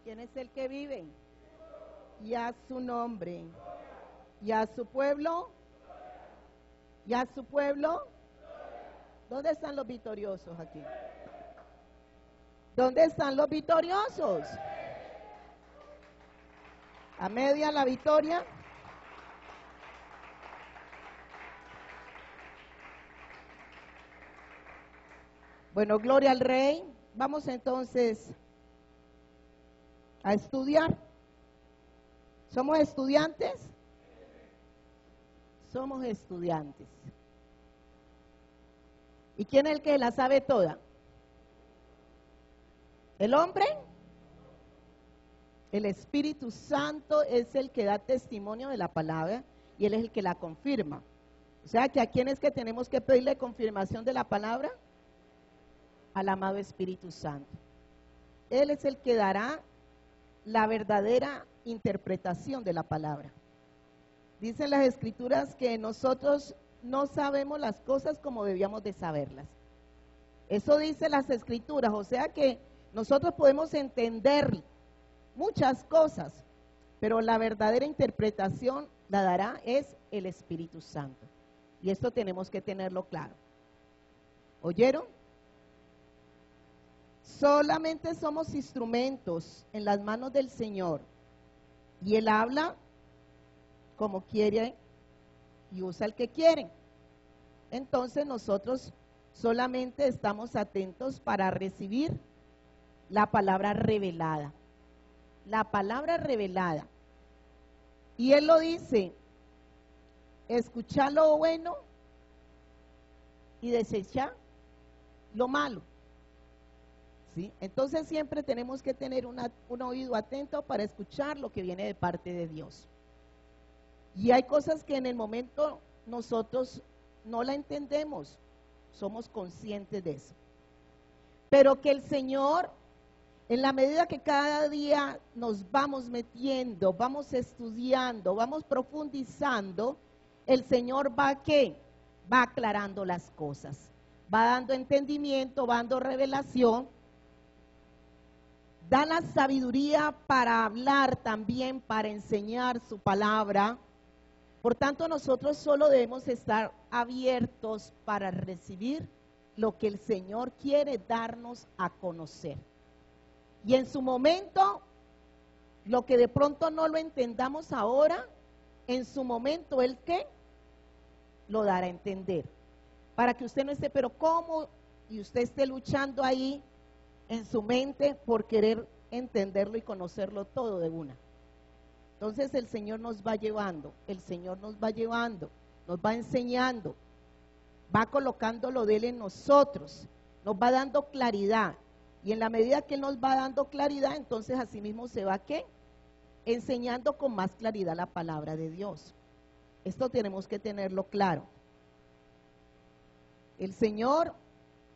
¿Quién es el que vive? Y a su nombre. Y a su pueblo. Y a su pueblo. ¿Dónde están los victoriosos aquí? ¿Dónde están los victoriosos? A media la victoria. Bueno, gloria al Rey. Vamos entonces a estudiar. ¿Somos estudiantes? Somos estudiantes. ¿Y quién es el que la sabe toda? ¿El hombre? El Espíritu Santo es el que da testimonio de la palabra y Él es el que la confirma. O sea que ¿a quién es que tenemos que pedirle confirmación de la palabra? Al amado Espíritu Santo. Él es el que dará la verdadera interpretación de la palabra. Dicen las Escrituras que nosotros no sabemos las cosas como debíamos de saberlas. Eso dice las Escrituras, o sea que nosotros podemos entender muchas cosas, pero la verdadera interpretación la dará es el Espíritu Santo. Y esto tenemos que tenerlo claro. ¿Oyeron? Solamente somos instrumentos en las manos del Señor. Y Él habla como quiere y usa el que quiere. Entonces nosotros solamente estamos atentos para recibir la palabra revelada. La palabra revelada. Y Él lo dice, escuchar lo bueno y desechar lo malo. ¿Sí? Entonces siempre tenemos que tener un oído atento para escuchar lo que viene de parte de Dios. Y hay cosas que en el momento nosotros no la entendemos, somos conscientes de eso. Pero que el Señor, en la medida que cada día nos vamos metiendo, vamos estudiando, vamos profundizando, el Señor va ¿qué? Va aclarando las cosas, va dando entendimiento, va dando revelación, da la sabiduría para hablar también, para enseñar su palabra. Por tanto, nosotros solo debemos estar abiertos para recibir lo que el Señor quiere darnos a conocer. Y en su momento, lo que de pronto no lo entendamos ahora, en su momento, ¿Él qué? Lo dará a entender. Para que usted no esté, pero ¿cómo? Y usted esté luchando ahí en su mente por querer entenderlo y conocerlo todo de una. Entonces el Señor nos va llevando, el Señor nos va llevando, nos va enseñando, va colocando lo de Él en nosotros, nos va dando claridad. Y en la medida que Él nos va dando claridad, entonces así mismo se va ¿qué? Enseñando con más claridad la palabra de Dios. Esto tenemos que tenerlo claro. El Señor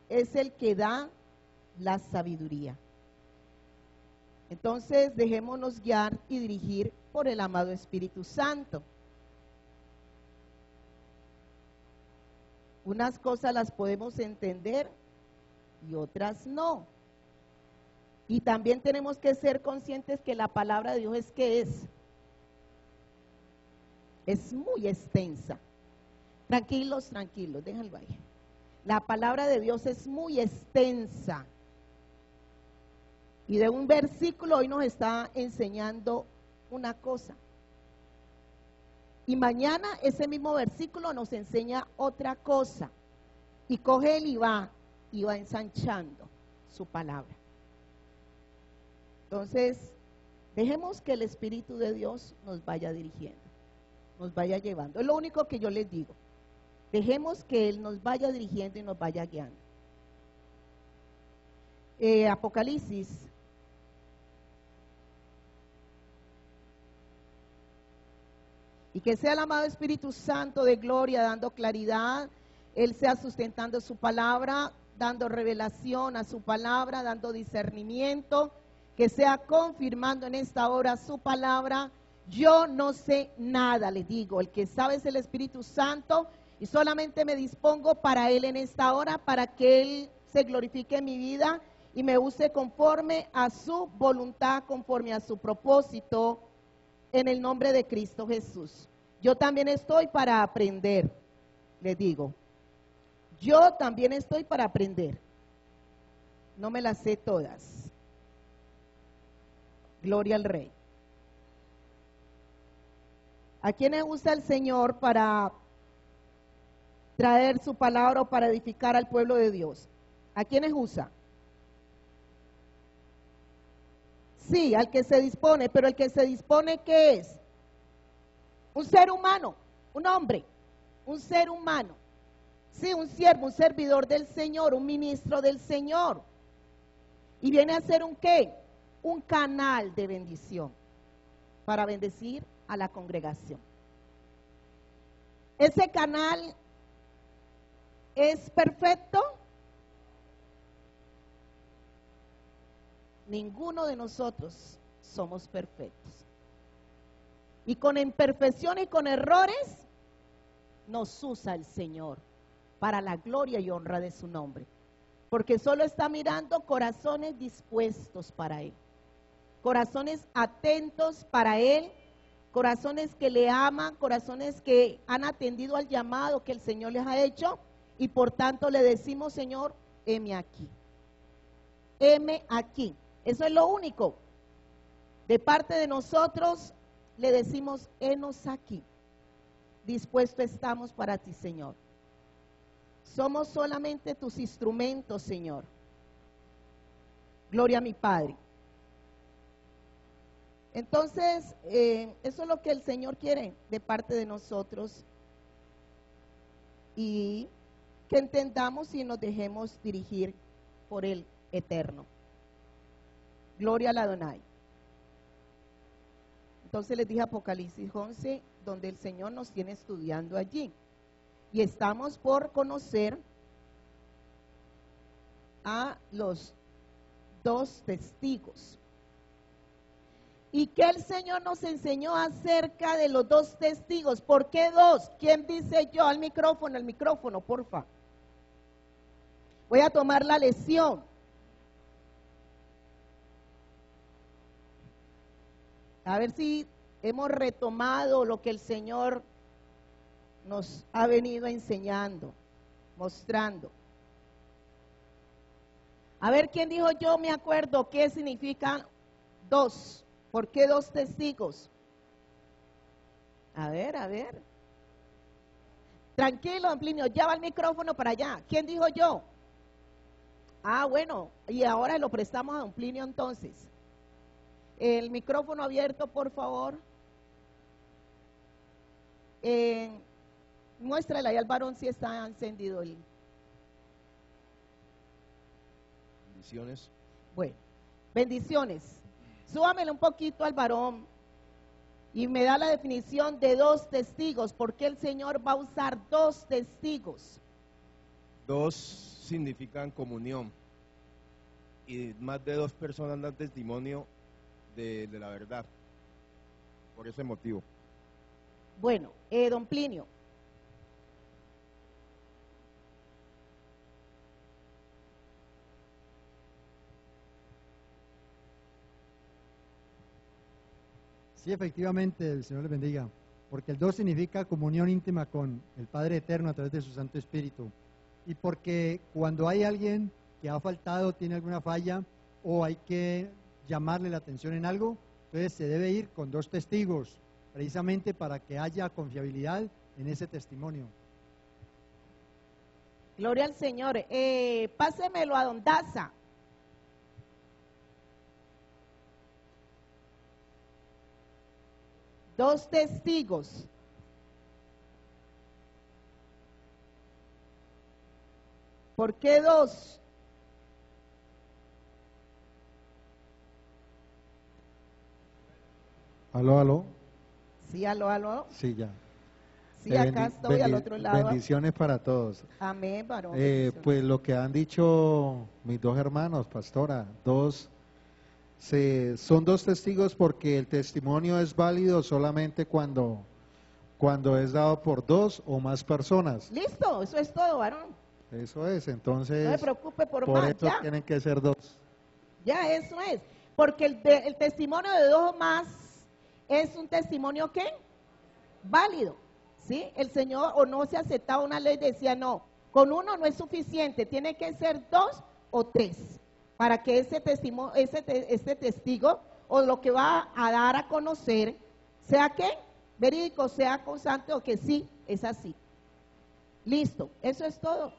es el que da la sabiduría. Entonces dejémonos guiar y dirigir por el amado Espíritu Santo. Unas cosas las podemos entender y otras no. Y también tenemos que ser conscientes que la palabra de Dios es que es muy extensa. Tranquilos, tranquilos, déjalo ahí. La palabra de Dios es muy extensa. Y de un versículo hoy nos está enseñando una cosa. Y mañana ese mismo versículo nos enseña otra cosa. Y coge él y va ensanchando su palabra. Entonces, dejemos que el Espíritu de Dios nos vaya dirigiendo, nos vaya llevando. Es lo único que yo les digo. Dejemos que Él nos vaya dirigiendo y nos vaya guiando. Apocalipsis. Y que sea el amado Espíritu Santo de gloria dando claridad, Él sea sustentando su palabra, dando revelación a su palabra, dando discernimiento, que sea confirmando en esta hora su palabra. Yo no sé nada, les digo, el que sabe es el Espíritu Santo y solamente me dispongo para Él en esta hora, para que Él se glorifique en mi vida y me use conforme a su voluntad, conforme a su propósito, en el nombre de Cristo Jesús. Yo también estoy para aprender, le digo. Yo también estoy para aprender. No me las sé todas. Gloria al Rey. ¿A quiénes usa el Señor para traer su palabra o para edificar al pueblo de Dios? ¿A quiénes usa? Sí, al que se dispone, pero el que se dispone, ¿qué es? Un ser humano, un hombre, un ser humano. Sí, un siervo, un servidor del Señor, un ministro del Señor. Y viene a ser un ¿qué? Un canal de bendición para bendecir a la congregación. Ese canal es perfecto. Ninguno de nosotros somos perfectos. Y con imperfección y con errores nos usa el Señor para la gloria y honra de su nombre. Porque solo está mirando corazones dispuestos para Él. Corazones atentos para Él. Corazones que le aman, corazones que han atendido al llamado que el Señor les ha hecho. Y por tanto le decimos, Señor, heme aquí. Heme aquí. Eso es lo único. De parte de nosotros le decimos, henos aquí. Dispuesto estamos para ti, Señor. Somos solamente tus instrumentos, Señor. Gloria a mi Padre. Entonces, eso es lo que el Señor quiere de parte de nosotros. Y que entendamos y nos dejemos dirigir por el Eterno. Gloria al Adonai. Entonces les dije Apocalipsis 11, donde el Señor nos tiene estudiando allí. Y estamos por conocer a los dos testigos. ¿Y qué el Señor nos enseñó acerca de los dos testigos? ¿Por qué dos? ¿Quién dice yo? Al micrófono, porfa. Voy a tomar la lección. A ver si hemos retomado lo que el Señor nos ha venido enseñando, mostrando. A ver, ¿quién dijo yo me acuerdo qué significan dos? ¿Por qué dos testigos? A ver. Tranquilo, don Plinio, ya va el micrófono para allá. ¿Quién dijo yo? Ah, bueno, y ahora lo prestamos a don Plinio entonces. El micrófono abierto, por favor. Muéstrale ahí al varón si está encendido el... Bendiciones. Bueno, bendiciones. Súbamele un poquito al varón y me da la definición de dos testigos. ¿Por qué el Señor va a usar dos testigos? Dos significan comunión y más de dos personas dan testimonio de la verdad. Por ese motivo. Bueno, don Plinio. Sí, efectivamente, el Señor les bendiga, porque el dos significa comunión íntima con el Padre Eterno a través de su Santo Espíritu, y porque cuando hay alguien que ha faltado, tiene alguna falla, o hay que llamarle la atención en algo, entonces se debe ir con dos testigos, precisamente para que haya confiabilidad en ese testimonio. Gloria al Señor. Pásemelo a don Daza. Dos testigos. ¿Por qué dos? Aló. Sí, aló. Sí, ya. Sí, acá estoy al otro lado. Bendiciones para todos. Amén, varón. Pues lo que han dicho mis dos hermanos, pastora, son dos testigos porque el testimonio es válido solamente cuando es dado por dos o más personas. Listo, eso es todo, varón. Eso es, No entonces, se preocupe por por más, eso ya. tienen que ser dos. Ya, eso es. Porque el testimonio de dos o más es un testimonio, ¿qué? Válido. ¿Sí? El Señor, o no se aceptaba una ley, decía, no, con uno no es suficiente, tiene que ser dos o tres, para que ese testimonio, ese testigo, o lo que va a dar a conocer, sea ¿qué? Verídico, sea constante, o que sí, es así. Listo, eso es todo.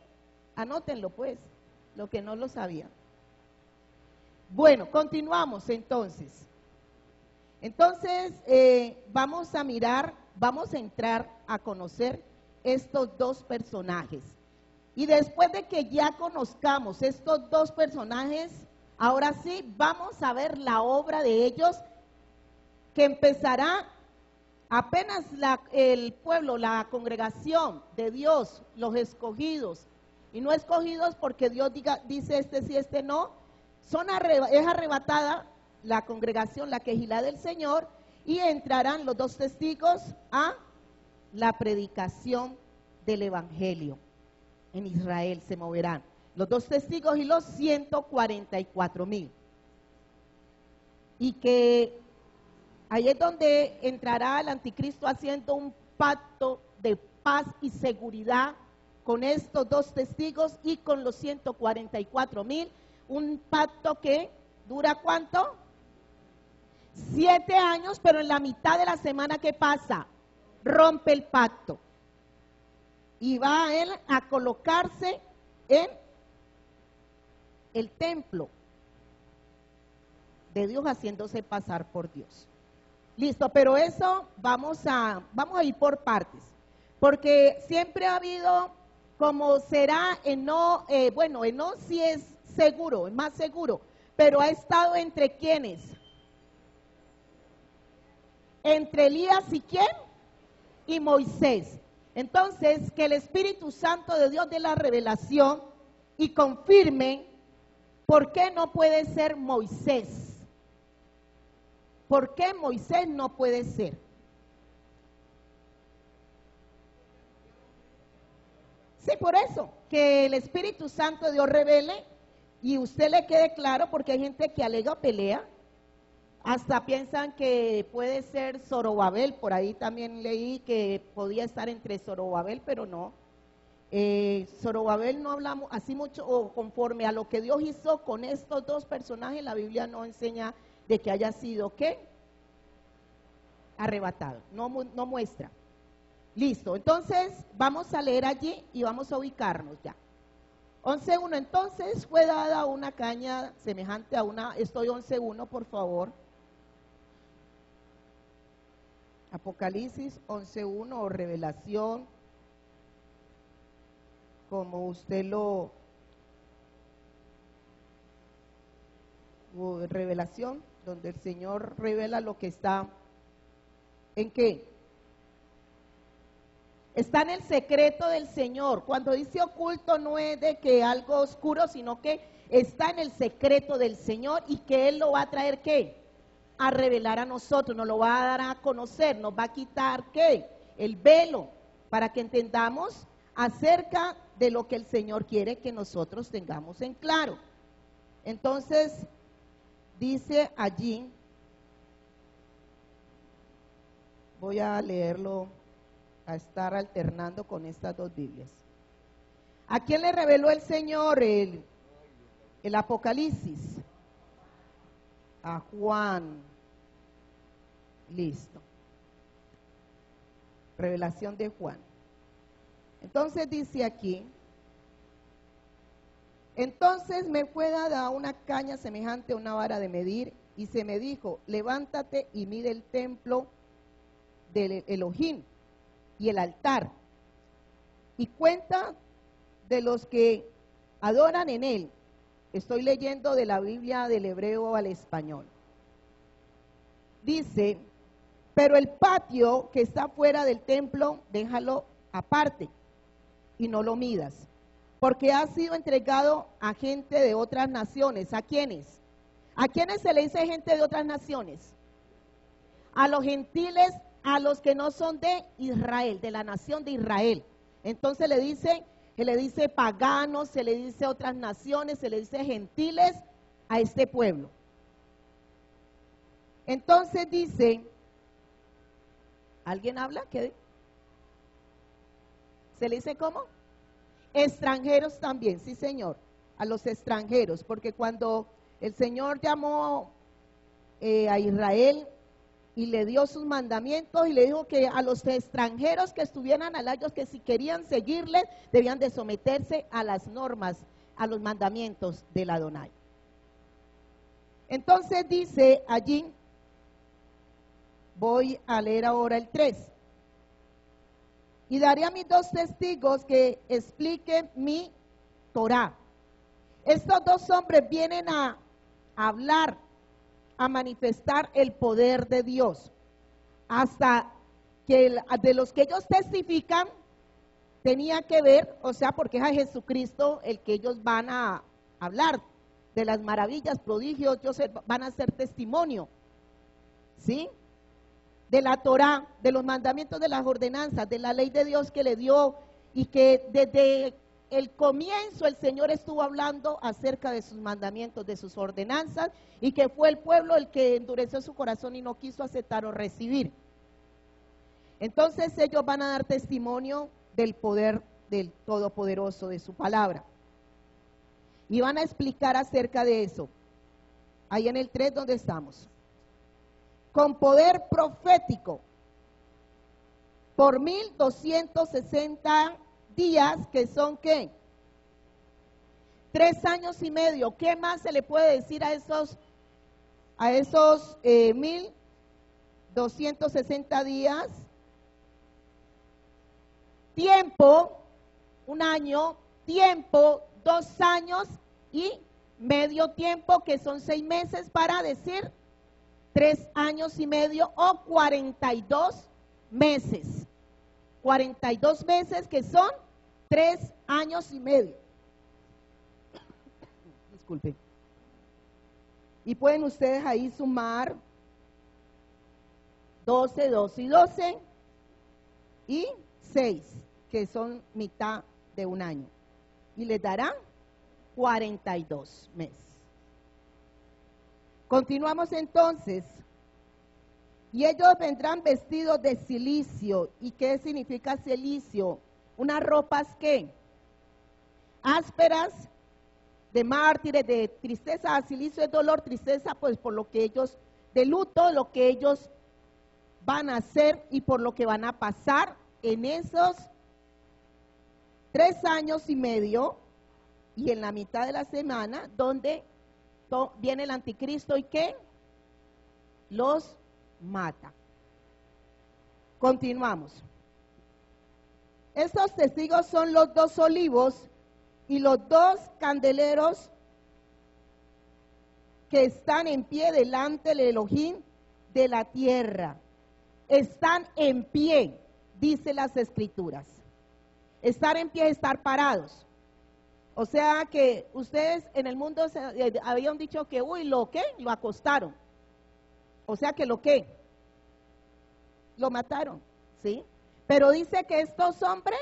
Anótenlo pues, lo que no lo sabían. Bueno, continuamos entonces. Entonces, vamos a mirar, vamos a entrar a conocer estos dos personajes. Y después de que ya conozcamos estos dos personajes, ahora sí, vamos a ver la obra de ellos, que empezará apenas el pueblo, la congregación de Dios, los escogidos, y no escogidos porque Dios dice este sí, este no, es arrebatada la congregación, la quejilá del Señor, y entrarán los dos testigos a la predicación del Evangelio. En Israel se moverán los dos testigos y los 144,000. Y que ahí es donde entrará el anticristo haciendo un pacto de paz y seguridad con estos dos testigos y con los 144,000. Un pacto que dura ¿cuánto? 7 años, pero en la mitad de la semana, ¿qué pasa? Rompe el pacto. Y va él a colocarse en el templo de Dios, haciéndose pasar por Dios. Listo, pero eso vamos a ir por partes, porque siempre ha habido, como será Enó, Enó sí es seguro, es más seguro, pero ha estado entre ¿quiénes? Entre Elías y ¿quién? Y Moisés. Entonces, que el Espíritu Santo de Dios dé la revelación y confirme por qué no puede ser Moisés. ¿Por qué Moisés no puede ser? Sí, por eso, que el Espíritu Santo de Dios revele y usted le quede claro, porque hay gente que alega pelea, hasta piensan que puede ser Zorobabel, por ahí también leí que podía estar entre Zorobabel, pero no. Zorobabel no hablamos así mucho, o conforme a lo que Dios hizo con estos dos personajes, la Biblia no enseña de que haya sido, ¿qué? Arrebatado, no muestra. Listo, entonces vamos a leer allí y vamos a ubicarnos ya. 11.1, entonces fue dada una caña semejante a una, estoy 11.1 por favor. Apocalipsis 11.1 o Revelación, como usted lo... Revelación, donde el Señor revela lo que está... ¿En qué? Está en el secreto del Señor. Cuando dice oculto no es de que algo oscuro, sino que está en el secreto del Señor y que Él lo va a traer, ¿qué? A revelar a nosotros, nos lo va a dar a conocer, nos va a quitar, ¿qué? El velo, para que entendamos acerca de lo que el Señor quiere que nosotros tengamos en claro. Entonces, dice allí, voy a leerlo, a estar alternando con estas dos Biblias. ¿A quién le reveló el Señor el Apocalipsis? A Juan. Listo. Revelación de Juan. Entonces dice aquí, entonces me fue dada una caña semejante a una vara de medir, y se me dijo, levántate y mide el templo del Elohim y el altar, y cuenta de los que adoran en él. Estoy leyendo de la Biblia del hebreo al español. Dice, pero el patio que está fuera del templo, déjalo aparte y no lo midas, porque ha sido entregado a gente de otras naciones. ¿A quiénes? ¿A quiénes se le dice gente de otras naciones? A los gentiles, a los que no son de Israel, de la nación de Israel. Entonces le dice se le dice paganos, se le dice otras naciones, se le dice gentiles a este pueblo. Entonces dice, ¿alguien habla? ¿Qué? ¿Se le dice cómo? Extranjeros también, sí señor, a los extranjeros, porque cuando el Señor llamó a Israel y le dio sus mandamientos y le dijo que a los extranjeros que estuvieran al lado, que si querían seguirle, debían de someterse a las normas, a los mandamientos del Adonai. Entonces dice allí, voy a leer ahora el 3. Y daré a mis 2 testigos que expliquen mi Torá. Estos 2 hombres vienen a hablar, a manifestar el poder de Dios. Hasta que de los que ellos testifican, tenía que ver, o sea, porque es a Jesucristo el que ellos van a hablar, de las maravillas, prodigios, ellos van a hacer testimonio, ¿sí? De la Torá, de los mandamientos, de las ordenanzas, de la ley de Dios que le dio, y que desde el comienzo el Señor estuvo hablando acerca de sus mandamientos, de sus ordenanzas, y que fue el pueblo el que endureció su corazón y no quiso aceptar o recibir. Entonces ellos van a dar testimonio del poder del Todopoderoso, de su palabra, y van a explicar acerca de eso, ahí en el 3 donde estamos. Con poder profético, por 1260 días, que son ¿qué? 3 años y medio. ¿Qué más se le puede decir a esos 1260 días? Tiempo, 1 año, tiempo, 2 años y medio tiempo, que son 6 meses, para decir 3 años y medio o 42 meses. 42 meses, que son 3 años y medio. Disculpe. Y pueden ustedes ahí sumar 12, 12 y 12 y 6, que son mitad de 1 año. Y les dará 42 meses. Continuamos entonces. Y ellos vendrán vestidos de cilicio. ¿Y qué significa cilicio? Unas ropas ¿qué? Ásperas, de mártires, de tristeza. Cilicio es dolor, tristeza pues por lo que ellos, de luto, lo que ellos van a hacer y por lo que van a pasar en esos 3 años y medio y en la mitad de la semana, donde viene el anticristo y ¿qué? Los mata. Continuamos. Estos testigos son los 2 olivos y los 2 candeleros que están en pie delante del Elohim de la tierra. Están en pie, dice las escrituras. Estar en pie es estar parados. O sea que ustedes en el mundo habían dicho que, uy, ¿lo qué? Lo acostaron. O sea que ¿lo qué? Lo mataron, ¿sí? Pero dice que estos hombres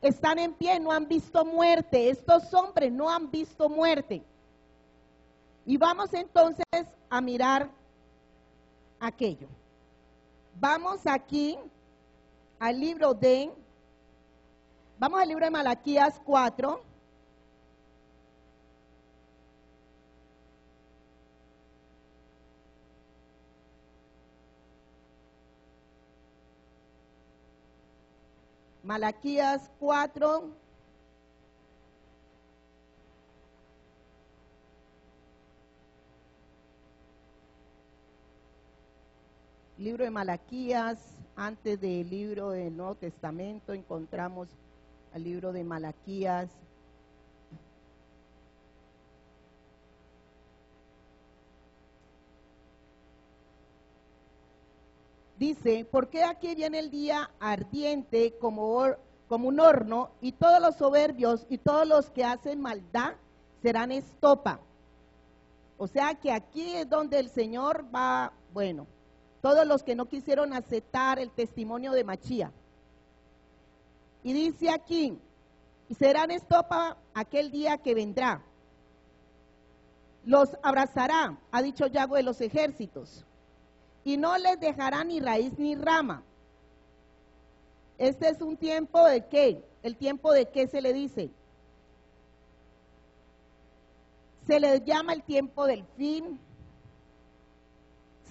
están en pie, no han visto muerte. Estos hombres no han visto muerte. Y vamos entonces a mirar aquello. Vamos aquí al libro de, vamos al libro de Malaquías 4. Malaquías 4, libro de Malaquías, antes del libro del Nuevo Testamento encontramos al libro de Malaquías. Dice, porque aquí viene el día ardiente como un horno, y todos los soberbios y todos los que hacen maldad serán estopa. O sea que aquí es donde el Señor va, bueno, todos los que no quisieron aceptar el testimonio de Machía. Y dice aquí, y serán estopa aquel día que vendrá. Los abrazará, ha dicho Yahweh de los ejércitos, y no les dejará ni raíz ni rama. Este es un tiempo de ¿qué? ¿El tiempo de qué se le dice? Se le llama el tiempo del fin.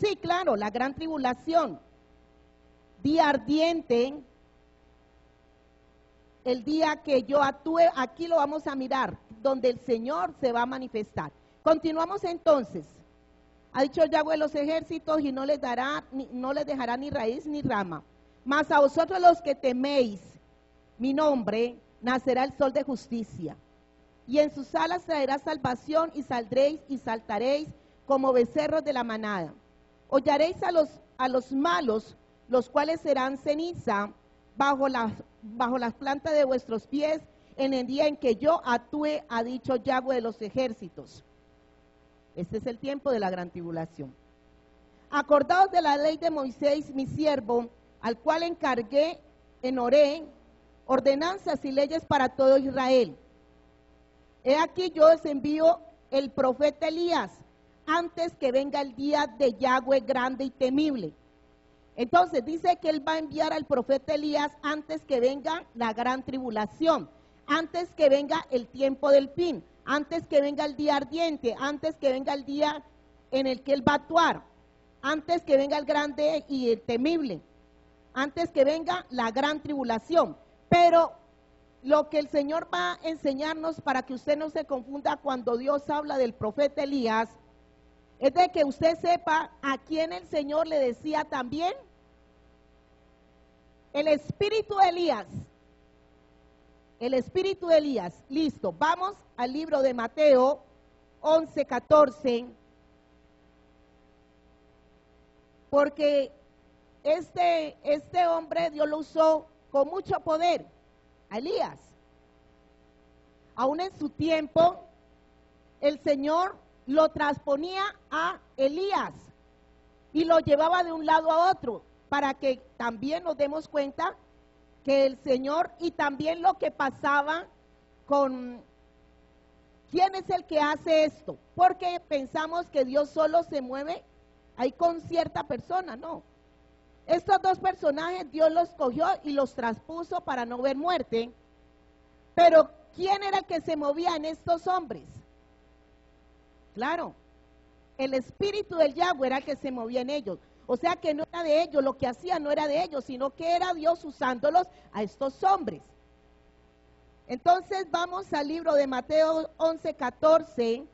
Sí, claro, la gran tribulación, día ardiente, el día que yo actúe, aquí lo vamos a mirar, donde el Señor se va a manifestar. Continuamos entonces. Ha dicho Yahweh de los ejércitos, y no les dejará ni raíz ni rama. Mas a vosotros los que teméis mi nombre, nacerá el sol de justicia. Y en sus alas traerá salvación, y saldréis y saltaréis como becerros de la manada. Hollaréis a los malos, los cuales serán ceniza bajo las plantas de vuestros pies, en el día en que yo actúe, ha dicho Yahweh de los ejércitos. Este es el tiempo de la gran tribulación. Acordaos de la ley de Moisés, mi siervo, al cual encargué en Horeb ordenanzas y leyes para todo Israel. He aquí yo os envío el profeta Elías, antes que venga el día de Yahweh grande y temible. Entonces dice que él va a enviar al profeta Elías antes que venga la gran tribulación, antes que venga el tiempo del fin, antes que venga el día ardiente, antes que venga el día en el que él va a actuar, antes que venga el grande y el temible, antes que venga la gran tribulación. Pero lo que el Señor va a enseñarnos, para que usted no se confunda cuando Dios habla del profeta Elías, es de que usted sepa a quién el Señor le decía también el espíritu de Elías. El espíritu de Elías. Listo, vamos al libro de Mateo 11:14, porque este hombre Dios lo usó con mucho poder, a Elías. Aún en su tiempo, el Señor lo transponía a Elías y lo llevaba de un lado a otro, para que también nos demos cuenta que el Señor, y también lo que pasaba con quién es el que hace esto, porque pensamos que Dios solo se mueve ahí con cierta persona. No, estos dos personajes Dios los cogió y los transpuso para no ver muerte. Pero ¿quién era el que se movía en estos hombres? Claro, el espíritu del Yahweh era el que se movía en ellos. O sea que no era de ellos, lo que hacían no era de ellos, sino que era Dios usándolos a estos hombres. Entonces vamos al libro de Mateo 11:14,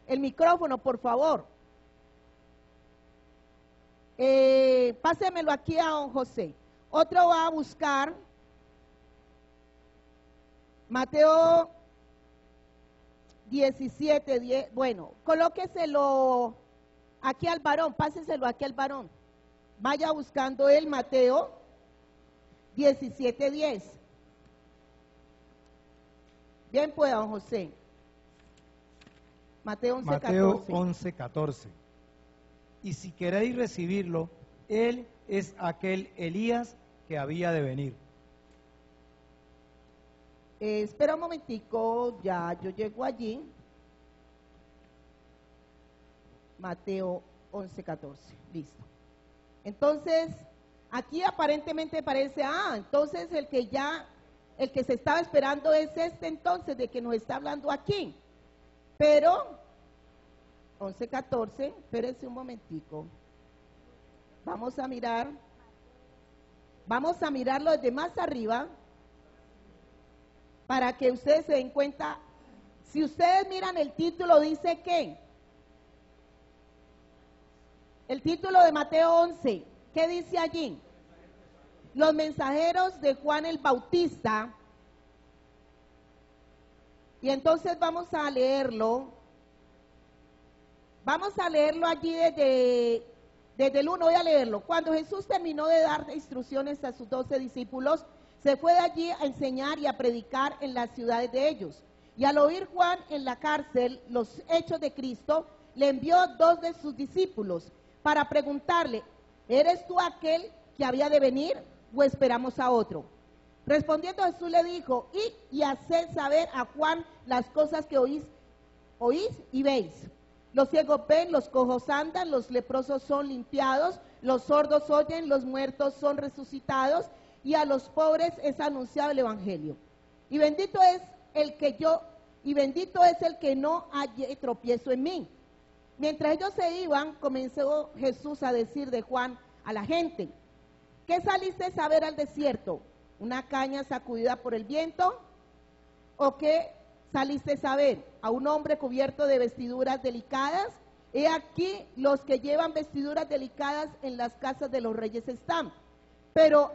el micrófono por favor. Pásemelo aquí a don José. Otro va a buscar Mateo 17:10. Bueno, colóqueselo aquí al varón, páseselo aquí al varón. Vaya buscando el Mateo 17:10. Bien, pues, don José. Mateo 11:14. Y si queréis recibirlo, él es aquel Elías que había de venir. Espera un momentico, ya yo llego allí. Mateo 11:14, listo. Entonces, aquí aparentemente parece, entonces el que se estaba esperando es este entonces de que nos está hablando aquí. Pero, 11:14, espérense un momentico. Vamos a mirarlo desde más arriba, para que ustedes se den cuenta. Si ustedes miran el título, dice que el título de Mateo 11, ¿qué dice allí? Los mensajeros de Juan el Bautista. Y entonces vamos a leerlo allí desde el 1, voy a leerlo. Cuando Jesús terminó de dar instrucciones a sus 12 discípulos, se fue de allí a enseñar y a predicar en las ciudades de ellos. Y al oír Juan en la cárcel los hechos de Cristo, le envió 2 de sus discípulos para preguntarle: ¿eres tú aquel que había de venir o esperamos a otro? Respondiendo Jesús le dijo, id y haced saber a Juan las cosas que oís y veis. Los ciegos ven, los cojos andan, los leprosos son limpiados, los sordos oyen, los muertos son resucitados, y a los pobres es anunciado el evangelio. Y bendito es el que no halle tropiezo en mí. Mientras ellos se iban, comenzó Jesús a decir de Juan a la gente, ¿qué saliste a ver al desierto? ¿Una caña sacudida por el viento? ¿O qué saliste a ver? ¿A un hombre cubierto de vestiduras delicadas? He aquí, los que llevan vestiduras delicadas en las casas de los reyes están. Pero,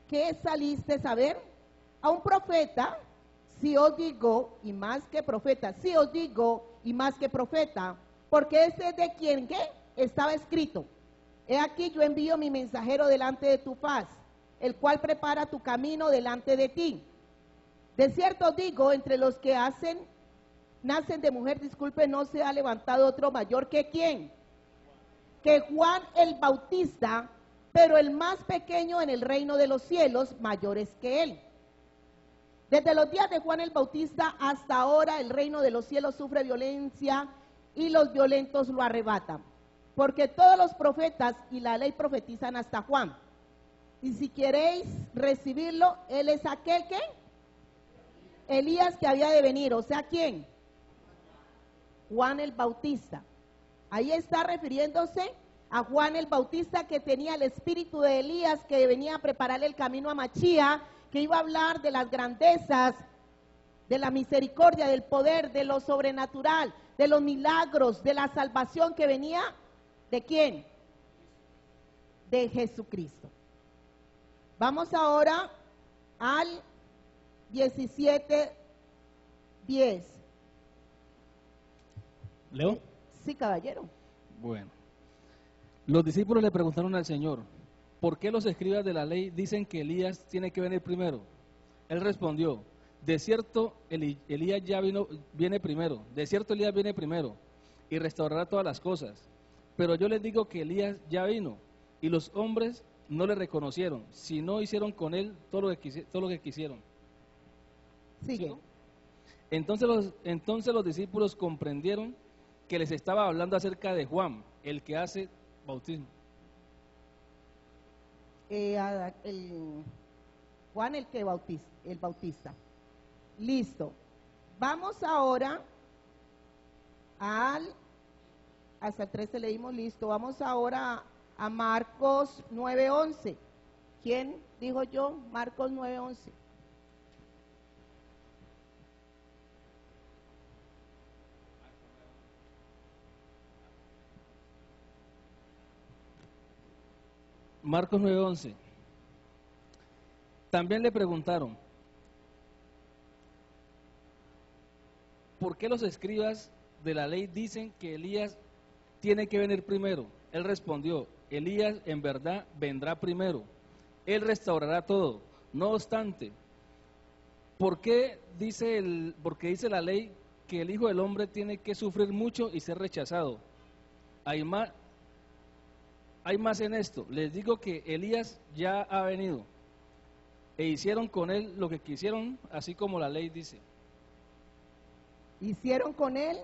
¿qué saliste a ver? A un profeta, si os digo, y más que profeta, si os digo, y más que profeta, porque ese es de quien, ¿qué? Estaba escrito. He aquí, yo envío mi mensajero delante de tu faz, el cual prepara tu camino delante de ti. De cierto digo, entre los que nacen de mujer, disculpe, no se ha levantado otro mayor que ¿quién? Que Juan el Bautista, pero el más pequeño en el reino de los cielos, mayor es que él. Desde los días de Juan el Bautista hasta ahora el reino de los cielos sufre violencia y los violentos lo arrebatan. Porque todos los profetas y la ley profetizan hasta Juan. Y si queréis recibirlo, él es aquel que Elías que había de venir, o sea, ¿quién? Juan el Bautista. Ahí está refiriéndose a Juan el Bautista, que tenía el espíritu de Elías, que venía a prepararle el camino a Machía, que iba a hablar de las grandezas, de la misericordia, del poder, de lo sobrenatural, de los milagros, de la salvación que venía, ¿de quién? De Jesucristo. Vamos ahora al 17:10. ¿Leo? Sí, caballero. Bueno. Los discípulos le preguntaron al Señor, ¿por qué los escribas de la ley dicen que Elías tiene que venir primero? Él respondió, de cierto, Elías ya viene primero, de cierto Elías viene primero y restaurará todas las cosas. Pero yo les digo que Elías ya vino y los hombres no le reconocieron, sino hicieron con él todo lo que quisieron. Sigue. ¿Sí? Entonces los discípulos comprendieron que les estaba hablando acerca de Juan, el que hace bautismo. Juan el Bautista. Listo. Vamos ahora hasta el 13 leímos, listo. Vamos ahora a Marcos 9:11. ¿Quién dijo yo? Marcos 9:11. Marcos 9:11. También le preguntaron, ¿por qué los escribas de la ley dicen que Elías tiene que venir primero? Él respondió, Elías en verdad vendrá primero. Él restaurará todo. No obstante, porque dice la ley que el Hijo del Hombre tiene que sufrir mucho y ser rechazado. Hay más en esto. Les digo que Elías ya ha venido e hicieron con él lo que quisieron, así como la ley dice. Hicieron con él,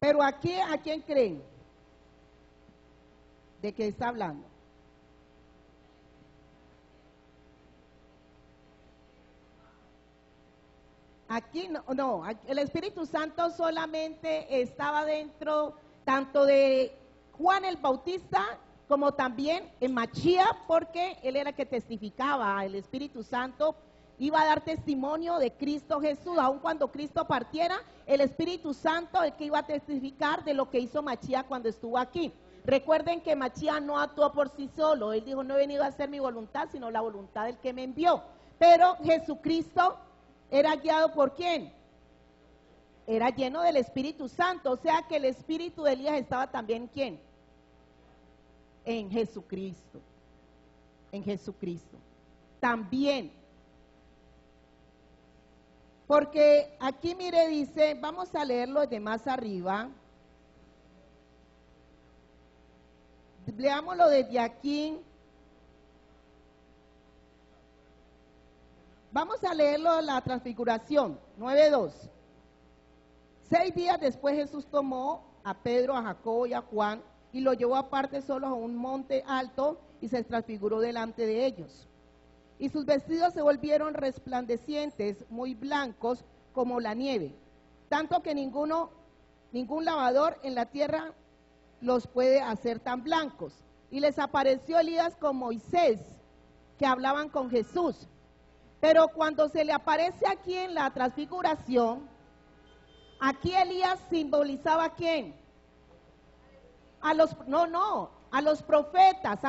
pero aquí, ¿a quién creen? ¿De qué está hablando? Aquí no, el Espíritu Santo solamente estaba dentro tanto de Juan el Bautista como también en Machía, porque él era el que testificaba, el Espíritu Santo iba a dar testimonio de Cristo Jesús, aun cuando Cristo partiera, el Espíritu Santo el que iba a testificar de lo que hizo Machía cuando estuvo aquí. Recuerden que Machía no actuó por sí solo, él dijo, no he venido a hacer mi voluntad, sino la voluntad del que me envió. Pero Jesucristo era guiado por ¿quién? Era lleno del Espíritu Santo, o sea que el espíritu de Elías estaba también ¿en quién? En Jesucristo. En Jesucristo. También. Porque aquí mire dice, vamos a leerlo de más arriba. Leámoslo desde aquí. Vamos a leerlo, la transfiguración, 9:2. 6 días después Jesús tomó a Pedro, a Jacobo y a Juan y lo llevó aparte solos a un monte alto y se transfiguró delante de ellos. Y sus vestidos se volvieron resplandecientes, muy blancos como la nieve, tanto que ningún lavador en la tierra los puede hacer tan blancos. Y les apareció Elías con Moisés, que hablaban con Jesús. Pero cuando se le aparece aquí en la transfiguración, aquí Elías simbolizaba ¿a quién? A los profetas.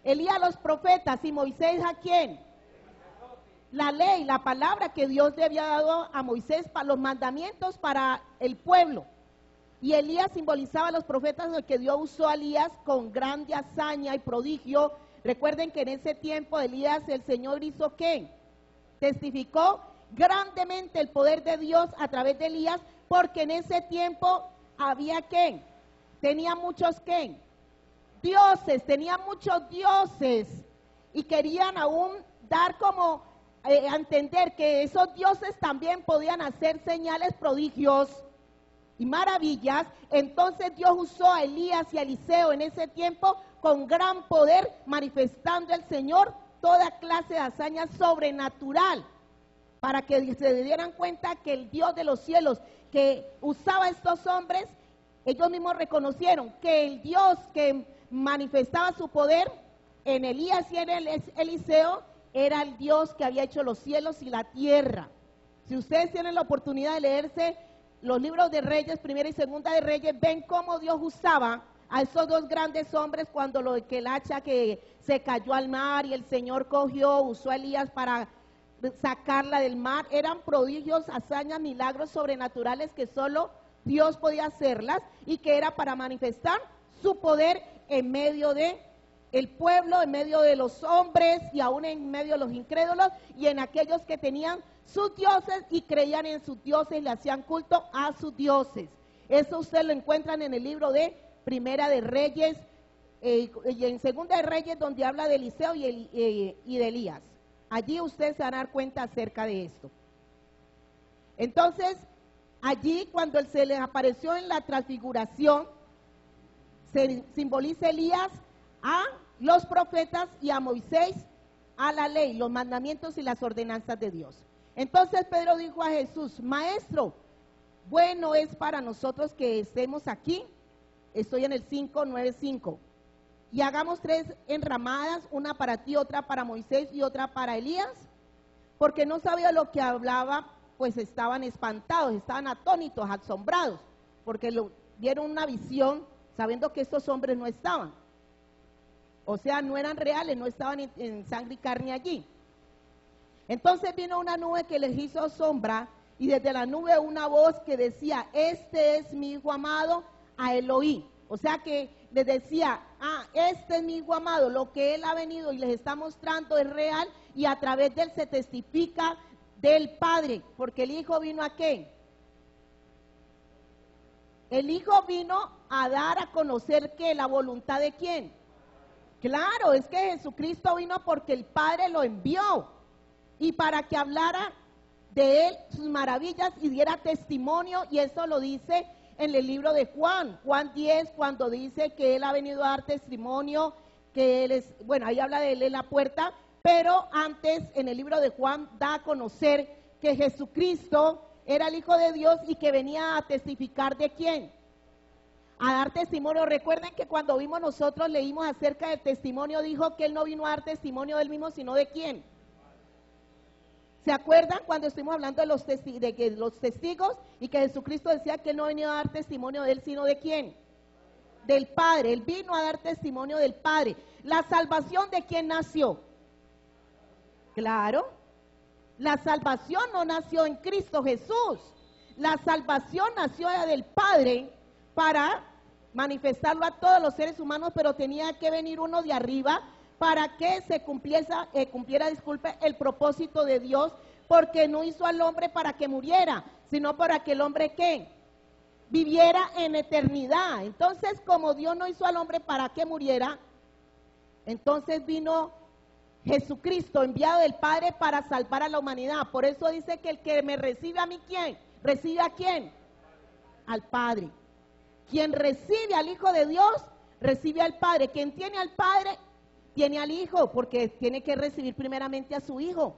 Elías a los profetas y Moisés ¿a quién? La ley, la palabra que Dios le había dado a Moisés para los mandamientos para el pueblo. Y Elías simbolizaba a los profetas, de que Dios usó a Elías con grande hazaña y prodigio. Recuerden que en ese tiempo Elías, el Señor hizo ¿qué? Testificó grandemente el poder de Dios a través de Elías, porque en ese tiempo había ¿qué? Tenía muchos ¿qué? Dioses, tenía muchos dioses, y querían aún dar como a entender que esos dioses también podían hacer señales, prodigios y maravillas. Entonces Dios usó a Elías y a Eliseo en ese tiempo con gran poder, manifestando al Señor toda clase de hazañas sobrenatural, para que se dieran cuenta que el Dios de los cielos que usaba a estos hombres, ellos mismos reconocieron que el Dios que manifestaba su poder en Elías y en Eliseo era el Dios que había hecho los cielos y la tierra. Si ustedes tienen la oportunidad de leerse los libros de Reyes, Primera y Segunda de Reyes, ven cómo Dios usaba a esos dos grandes hombres cuando que el hacha que se cayó al mar y el Señor usó a Elías para sacarla del mar. Eran prodigios, hazañas, milagros sobrenaturales que solo Dios podía hacerlas, y que era para manifestar su poder en medio de el pueblo, en medio de los hombres y aún en medio de los incrédulos y en aquellos que tenían sus dioses y creían en sus dioses y le hacían culto a sus dioses. Eso ustedes lo encuentran en el libro de Primera de Reyes y en Segunda de Reyes, donde habla de Eliseo y de Elías. Allí ustedes se van a dar cuenta acerca de esto. Entonces, allí cuando se les apareció en la transfiguración, se simboliza Elías a los profetas y a Moisés a la ley, los mandamientos y las ordenanzas de Dios. Entonces Pedro dijo a Jesús: Maestro, bueno es para nosotros que estemos aquí. Estoy en el 5:9-5. Y hagamos 3 enramadas, una para ti, otra para Moisés y otra para Elías, porque no sabía lo que hablaba, pues estaban espantados, estaban atónitos, asombrados, porque vieron una visión sabiendo que estos hombres no estaban. O sea, no eran reales, no estaban en sangre y carne allí. Entonces vino una nube que les hizo sombra, y desde la nube una voz que decía: este es mi hijo amado, a él oí. O sea que les decía: este es mi hijo amado, lo que él ha venido y les está mostrando es real, y a través de él se testifica del Padre, porque el Hijo vino ¿a qué? El Hijo vino a dar a conocer ¿qué? La voluntad de ¿quién? Claro, es que Jesucristo vino porque el Padre lo envió, y para que hablara de él, sus maravillas, y diera testimonio, y eso lo dice en el libro de Juan 10, cuando dice que él ha venido a dar testimonio, que él es, bueno, ahí habla de él en la puerta, pero antes en el libro de Juan da a conocer que Jesucristo era el Hijo de Dios y que venía a testificar ¿de quién? A dar testimonio. Recuerden que cuando nosotros leímos acerca del testimonio, dijo que él no vino a dar testimonio del mismo, sino ¿de quién? ¿Se acuerdan cuando estuvimos hablando de los testigos y que Jesucristo decía que él no venía a dar testimonio de él, sino ¿de quién? Del Padre. Él vino a dar testimonio del Padre. ¿La salvación de quién nació? Claro, la salvación no nació en Cristo Jesús. La salvación nació del Padre para manifestarlo a todos los seres humanos, pero tenía que venir uno de arriba para que se cumpliera, el propósito de Dios, porque no hizo al hombre para que muriera, sino para que el hombre ¿qué? Viviera en eternidad. Entonces, como Dios no hizo al hombre para que muriera, entonces vino Jesucristo, enviado del Padre para salvar a la humanidad. Por eso dice que el que me recibe a mí, ¿quién? ¿Recibe a quién? Al Padre. Quien recibe al Hijo de Dios, recibe al Padre. Quien tiene al Padre, tiene al Hijo, porque tiene que recibir primeramente a su Hijo.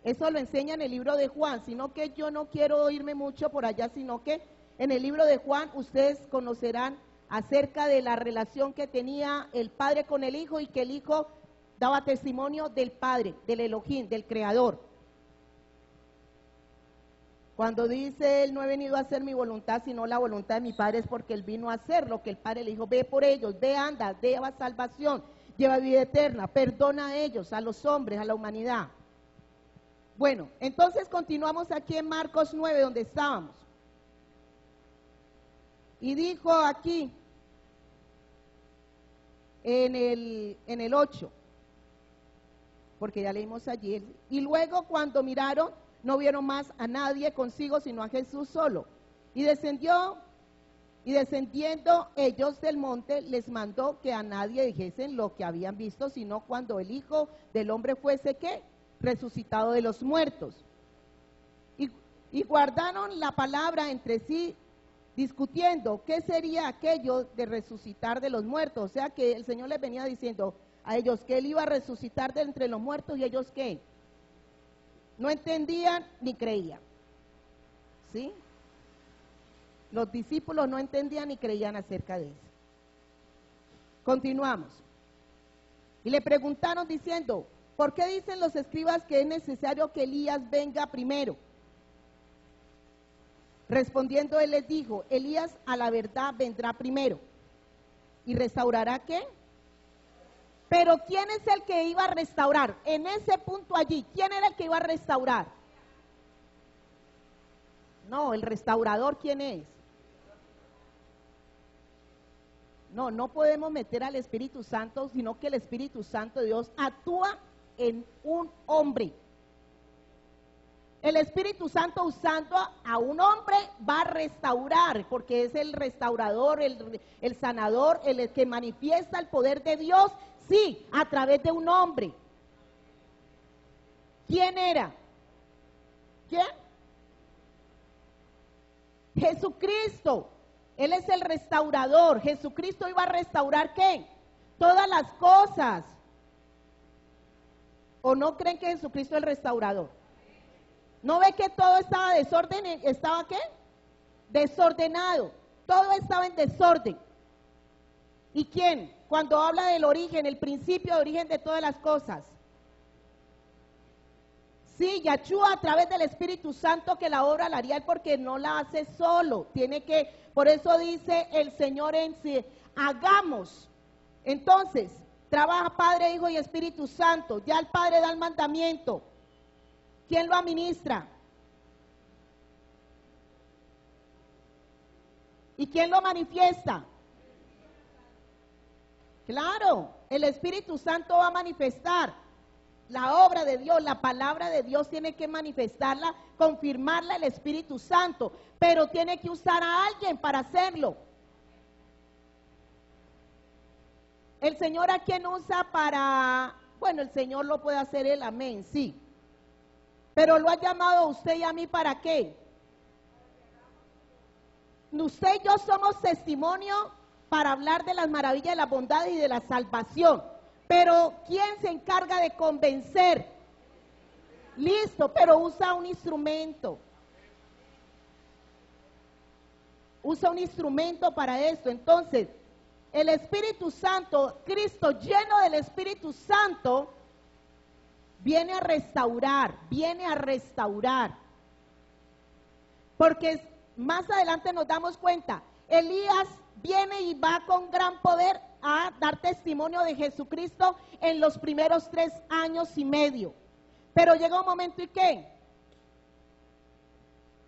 Eso lo enseña en el libro de Juan, sino que yo no quiero irme mucho por allá, sino que en el libro de Juan ustedes conocerán acerca de la relación que tenía el Padre con el Hijo y que el Hijo daba testimonio del Padre, del Elohim, del Creador. Cuando dice él, no he venido a hacer mi voluntad, sino la voluntad de mi Padre, es porque él vino a hacer lo que el Padre le dijo, ve por ellos, ve, anda, lleva salvación, lleva vida eterna, perdona a ellos, a los hombres, a la humanidad. Bueno, entonces continuamos aquí en Marcos 9, donde estábamos. Y dijo aquí, en el 8, porque ya leímos allí, y luego cuando miraron, no vieron más a nadie consigo, sino a Jesús solo. Y descendiendo ellos del monte, les mandó que a nadie dijesen lo que habían visto, sino cuando el Hijo del Hombre fuese, ¿qué? Resucitado de los muertos. Y guardaron la palabra entre sí, discutiendo qué sería aquello de resucitar de los muertos. O sea que el Señor les venía diciendo a ellos que Él iba a resucitar de entre los muertos, y ellos ¿qué? No entendían ni creían. ¿Sí? Los discípulos no entendían ni creían acerca de eso. Continuamos. Y le preguntaron diciendo, ¿por qué dicen los escribas que es necesario que Elías venga primero? Respondiendo él les dijo, Elías a la verdad vendrá primero. ¿Y restaurará qué? Pero ¿quién es el que iba a restaurar? En ese punto allí, ¿quién era el que iba a restaurar? No, el restaurador, ¿quién es? No, no podemos meter al Espíritu Santo, sino que el Espíritu Santo de Dios actúa en un hombre. El Espíritu Santo usando a un hombre va a restaurar, porque es el restaurador, el sanador, el que manifiesta el poder de Dios, sí, a través de un hombre. ¿Quién era? ¿Quién? Jesucristo. Él es el restaurador. Jesucristo iba a restaurar ¿qué? Todas las cosas. ¿O no creen que Jesucristo es el restaurador? ¿No ve que todo estaba desorden? ¿Estaba qué? Desordenado. Todo estaba en desorden. ¿Y quién? Cuando habla del origen, el principio de origen de todas las cosas. Sí, Yahshua a través del Espíritu Santo que la obra la haría él porque no la hace solo. Tiene que, por eso dice el Señor en sí, hagamos. Entonces, trabaja Padre, Hijo y Espíritu Santo. Ya el Padre da el mandamiento. ¿Quién lo administra? ¿Y quién lo manifiesta? Claro, el Espíritu Santo va a manifestar la obra de Dios, la palabra de Dios tiene que manifestarla, confirmarla el Espíritu Santo, pero tiene que usar a alguien para hacerlo. El Señor a quien usa para, bueno, el Señor lo puede hacer él, amén, sí. Pero lo ha llamado a usted y a mí ¿para qué? Usted y yo somos testimonio para hablar de las maravillas de la bondad y de la salvación. Pero ¿quién se encarga de convencer? Listo, pero usa un instrumento. Usa un instrumento para esto. Entonces, el Espíritu Santo, Cristo lleno del Espíritu Santo, viene a restaurar, porque más adelante nos damos cuenta, Elías viene y va con gran poder a dar testimonio de Jesucristo en los primeros 3 años y medio, pero llega un momento y ¿qué?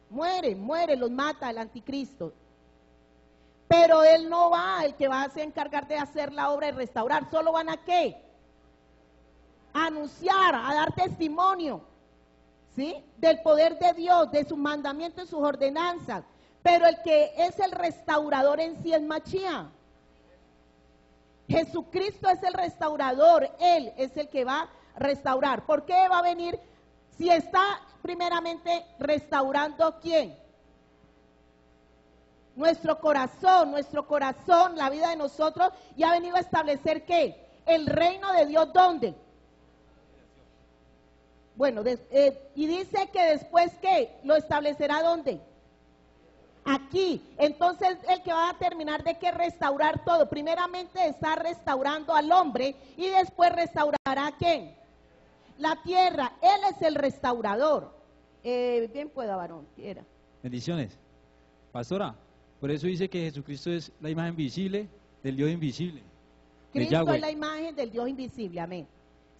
Muere, los mata el anticristo, pero él no va, el que va a encargar de hacer la obra y restaurar, solo van a ¿qué? A anunciar, a dar testimonio, ¿sí? Del poder de Dios, de sus mandamientos y sus ordenanzas. Pero el que es el restaurador en sí es Mashiach. Jesucristo es el restaurador, Él es el que va a restaurar. ¿Por qué va a venir si está primeramente restaurando quién? Nuestro corazón, la vida de nosotros, y ha venido a establecer ¿qué? El reino de Dios, ¿dónde? Bueno, y dice que después ¿qué? Lo establecerá ¿dónde? Aquí. Entonces el que va a terminar de que restaurar todo, primeramente está restaurando al hombre y después restaurará ¿a quién? La tierra. Él es el restaurador. Bien pueda, varón, quiera. Bendiciones. Pastora, por eso dice que Jesucristo es la imagen visible del Dios invisible. Cristo es la imagen del Dios invisible, amén.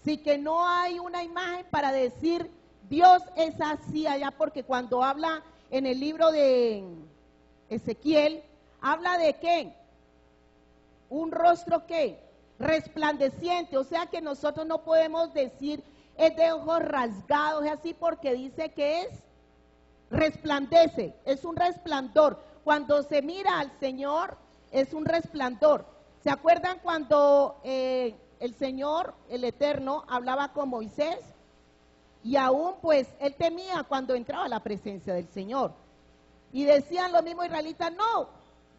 Sí, que no hay una imagen para decir Dios es así allá, porque cuando habla en el libro de Ezequiel, habla de ¿qué? Un rostro ¿qué? Resplandeciente, o sea que nosotros no podemos decir es de ojos rasgados, es así, porque dice que es resplandece, es un resplandor. Cuando se mira al Señor, es un resplandor. ¿Se acuerdan cuando el Señor, el Eterno, hablaba con Moisés? Y aún pues él temía cuando entraba a la presencia del Señor. Y decían los mismos israelitas, no,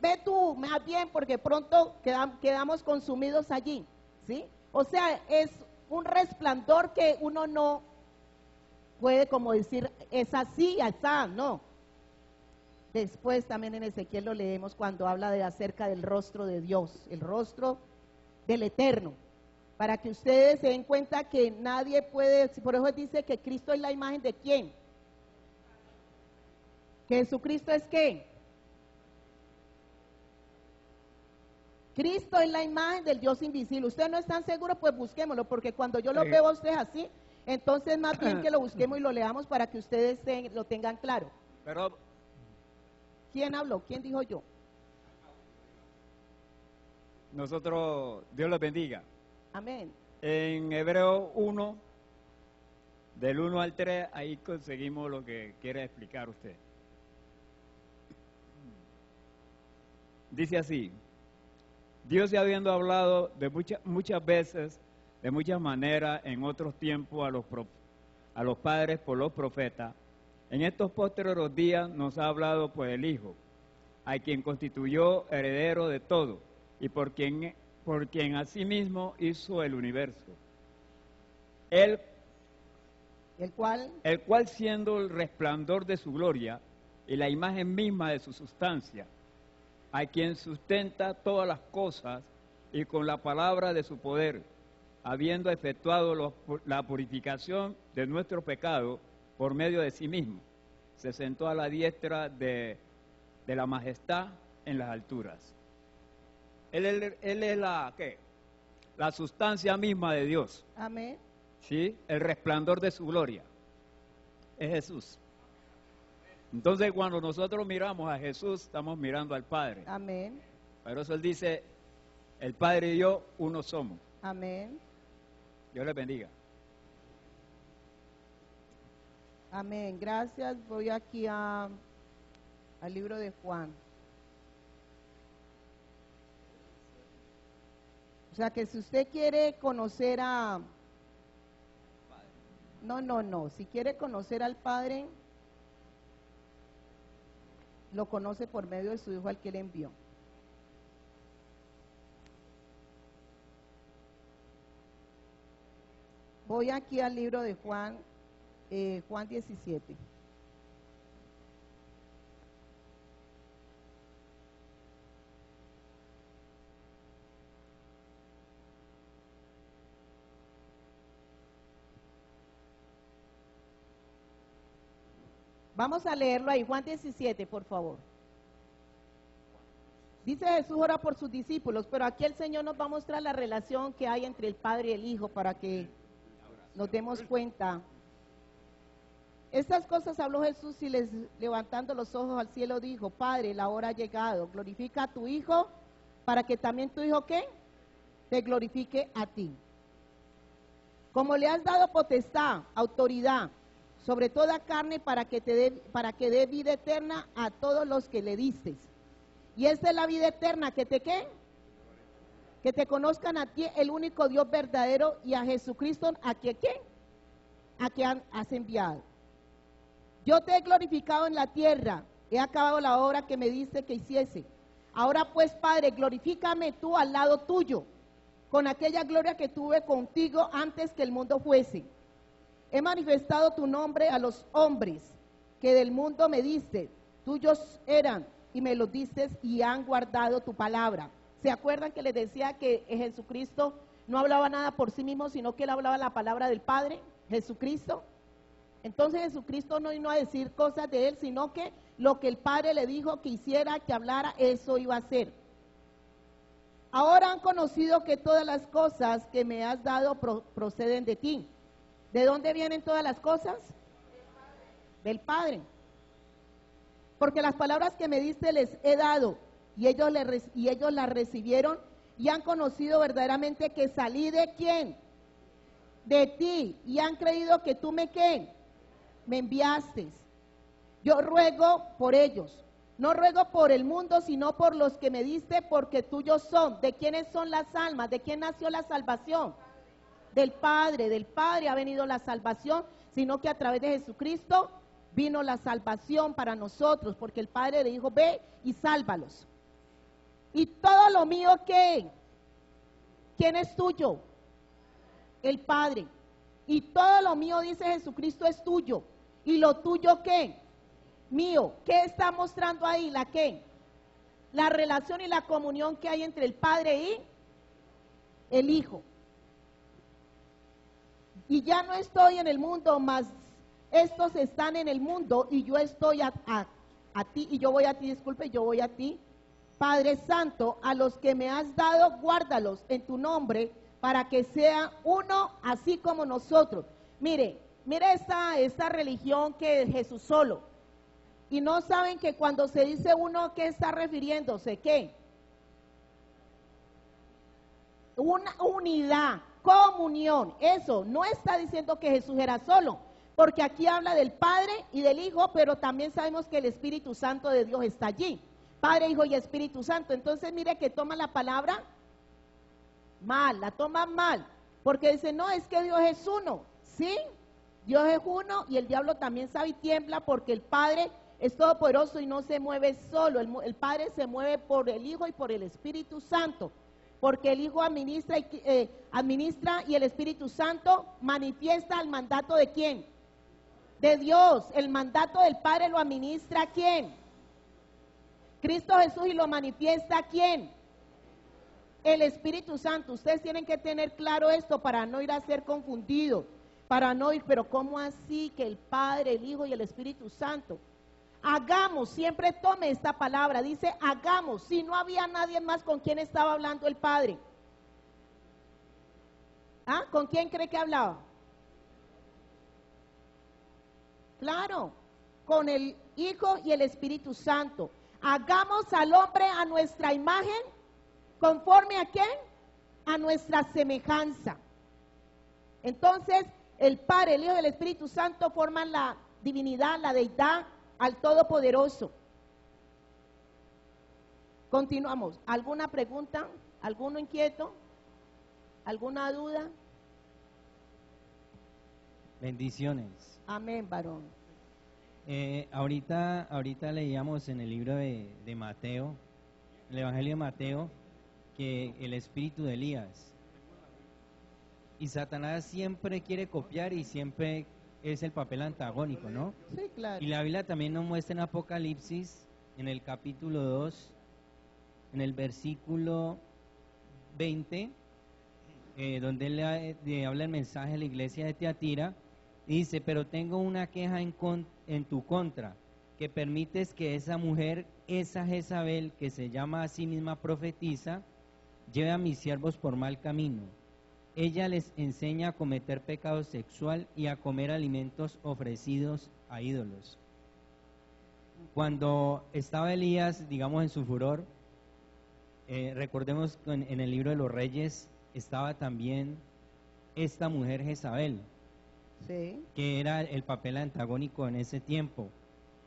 ve tú más bien porque pronto quedamos consumidos allí, ¿sí? O sea, es un resplandor que uno no puede como decir, es así, así, no. Después también en Ezequiel lo leemos cuando habla de acerca del rostro de Dios, el rostro del Eterno, para que ustedes se den cuenta que nadie puede, por eso dice que Cristo es la imagen de ¿quién? ¿Que Jesucristo es qué? Cristo es la imagen del Dios invisible. ¿Ustedes no están seguros? Pues busquémoslo, porque cuando yo lo veo a ustedes así, entonces más bien que lo busquemos y lo leamos para que ustedes lo tengan claro. Pero ¿quién habló? ¿Quién dijo yo? nosotros, Dios los bendiga. Amén. En Hebreo 1, del 1 al 3, ahí conseguimos lo que quiere explicar usted. Dice así: Dios, ya habiendo hablado de muchas veces, de muchas maneras, en otros tiempos a los padres por los profetas, en estos postreros días nos ha hablado por el Hijo, a quien constituyó heredero de todo, y por quien asimismo hizo el universo. El cual siendo el resplandor de su gloria y la imagen misma de su sustancia, a quien sustenta todas las cosas, y con la palabra de su poder, habiendo efectuado la purificación de nuestro pecado por medio de sí mismo, se sentó a la diestra de la majestad en las alturas. Él es la sustancia misma de Dios. Amén. ¿Sí? El resplandor de su gloria es Jesús. Entonces, cuando nosotros miramos a Jesús, estamos mirando al Padre. Amén. Por eso Él dice, el Padre y yo, uno somos. Amén. Dios les bendiga. Amén. Gracias. Voy aquí al libro de Juan. O sea que si usted quiere conocer a... No. Si quiere conocer al Padre, lo conoce por medio de su Hijo al que le envió. Voy aquí al libro de Juan, Juan 17. Vamos a leerlo ahí, Juan 17, por favor. Dice Jesús ora por sus discípulos, pero aquí el Señor nos va a mostrar la relación que hay entre el Padre y el Hijo para que nos demos cuenta. Estas cosas habló Jesús y levantando los ojos al cielo dijo, Padre, la hora ha llegado, glorifica a tu Hijo para que también tu Hijo, ¿qué? Te glorifique a ti. Como le has dado potestad, autoridad, sobre toda carne para que dé vida eterna a todos los que le diste. Y esta es la vida eterna, que te ¿qué? que te conozcan a ti, el único Dios verdadero, y a Jesucristo, a quien has enviado. Yo te he glorificado en la tierra, he acabado la obra que me diste que hiciese. Ahora pues, Padre, glorifícame tú al lado tuyo, con aquella gloria que tuve contigo antes que el mundo fuese. He manifestado tu nombre a los hombres que del mundo me diste, tuyos eran y me los diste y han guardado tu palabra. ¿Se acuerdan que les decía que Jesucristo no hablaba nada por sí mismo, sino que él hablaba la palabra del Padre, Jesucristo? Entonces Jesucristo no vino a decir cosas de él, sino que lo que el Padre le dijo que hiciera, que hablara, eso iba a hacer. Ahora han conocido que todas las cosas que me has dado proceden de ti. ¿De dónde vienen todas las cosas? Del Padre. Porque las palabras que me diste les he dado, y ellos las recibieron y han conocido verdaderamente que salí de ¿quién? De ti, y han creído que tú me enviaste. Yo ruego por ellos, no ruego por el mundo, sino por los que me diste, porque tuyos son. ¿De quiénes son las almas? ¿De quién nació la salvación? Del Padre ha venido la salvación, sino que a través de Jesucristo vino la salvación para nosotros, porque el Padre le dijo, ve y sálvalos. Y todo lo mío, ¿qué? ¿Quién es tuyo? El Padre. Y todo lo mío, dice Jesucristo, es tuyo. ¿Y lo tuyo qué? Mío. ¿Qué está mostrando ahí? ¿La qué? La relación y la comunión que hay entre el Padre y el Hijo. Y ya no estoy en el mundo, mas estos están en el mundo, y yo estoy a ti, y yo voy a ti, disculpe, yo voy a ti. Padre Santo, a los que me has dado, guárdalos en tu nombre, para que sea uno así como nosotros. Mire esta religión que es Jesús solo. Y no saben que cuando se dice uno, ¿a qué está refiriéndose? ¿Qué? Una unidad, comunión. Eso, no está diciendo que Jesús era solo, porque aquí habla del Padre y del Hijo, pero también sabemos que el Espíritu Santo de Dios está allí. Padre, Hijo y Espíritu Santo. Entonces mire que toma la palabra mal, la toma mal, porque dice, no, es que Dios es uno. Sí, Dios es uno, y el diablo también sabe y tiembla, porque el Padre es todopoderoso y no se mueve solo. El Padre se mueve por el Hijo y por el Espíritu Santo, porque el Hijo administra y el Espíritu Santo manifiesta el mandato de ¿quién? De Dios. El mandato del Padre lo administra ¿quién? Cristo Jesús, y lo manifiesta ¿quién? El Espíritu Santo. Ustedes tienen que tener claro esto para no ir a ser confundidos, para no ir, pero ¿cómo así que el Padre, el Hijo y el Espíritu Santo? Hagamos, siempre tome esta palabra, dice hagamos. Si no había nadie más, ¿con quién estaba hablando el Padre? ¿Ah? ¿Con quién cree que hablaba? Claro, con el Hijo y el Espíritu Santo. Hagamos al hombre a nuestra imagen, ¿conforme a quién? A nuestra semejanza. Entonces, el Padre, el Hijo y el Espíritu Santo forman la divinidad, la deidad al Todopoderoso. Continuamos. ¿Alguna pregunta? ¿Alguno inquieto? ¿Alguna duda? Bendiciones. Amén, varón. Ahorita leíamos en el libro de Mateo, el Evangelio de Mateo, que el espíritu de Elías. Y Satanás siempre quiere copiar y siempre es el papel antagónico, ¿no? Sí, claro. Y la Biblia también nos muestra en Apocalipsis, en el capítulo 2, en el versículo 20, donde le habla el mensaje a la iglesia de Tiatira, y dice, pero tengo una queja en tu contra, que permites que esa mujer, esa Jezabel, que se llama a sí misma profetisa, lleve a mis siervos por mal camino. Ella les enseña a cometer pecado sexual y a comer alimentos ofrecidos a ídolos. Cuando estaba Elías, digamos, en su furor, recordemos que en el libro de los Reyes estaba también esta mujer Jezabel, sí, que era el papel antagónico en ese tiempo.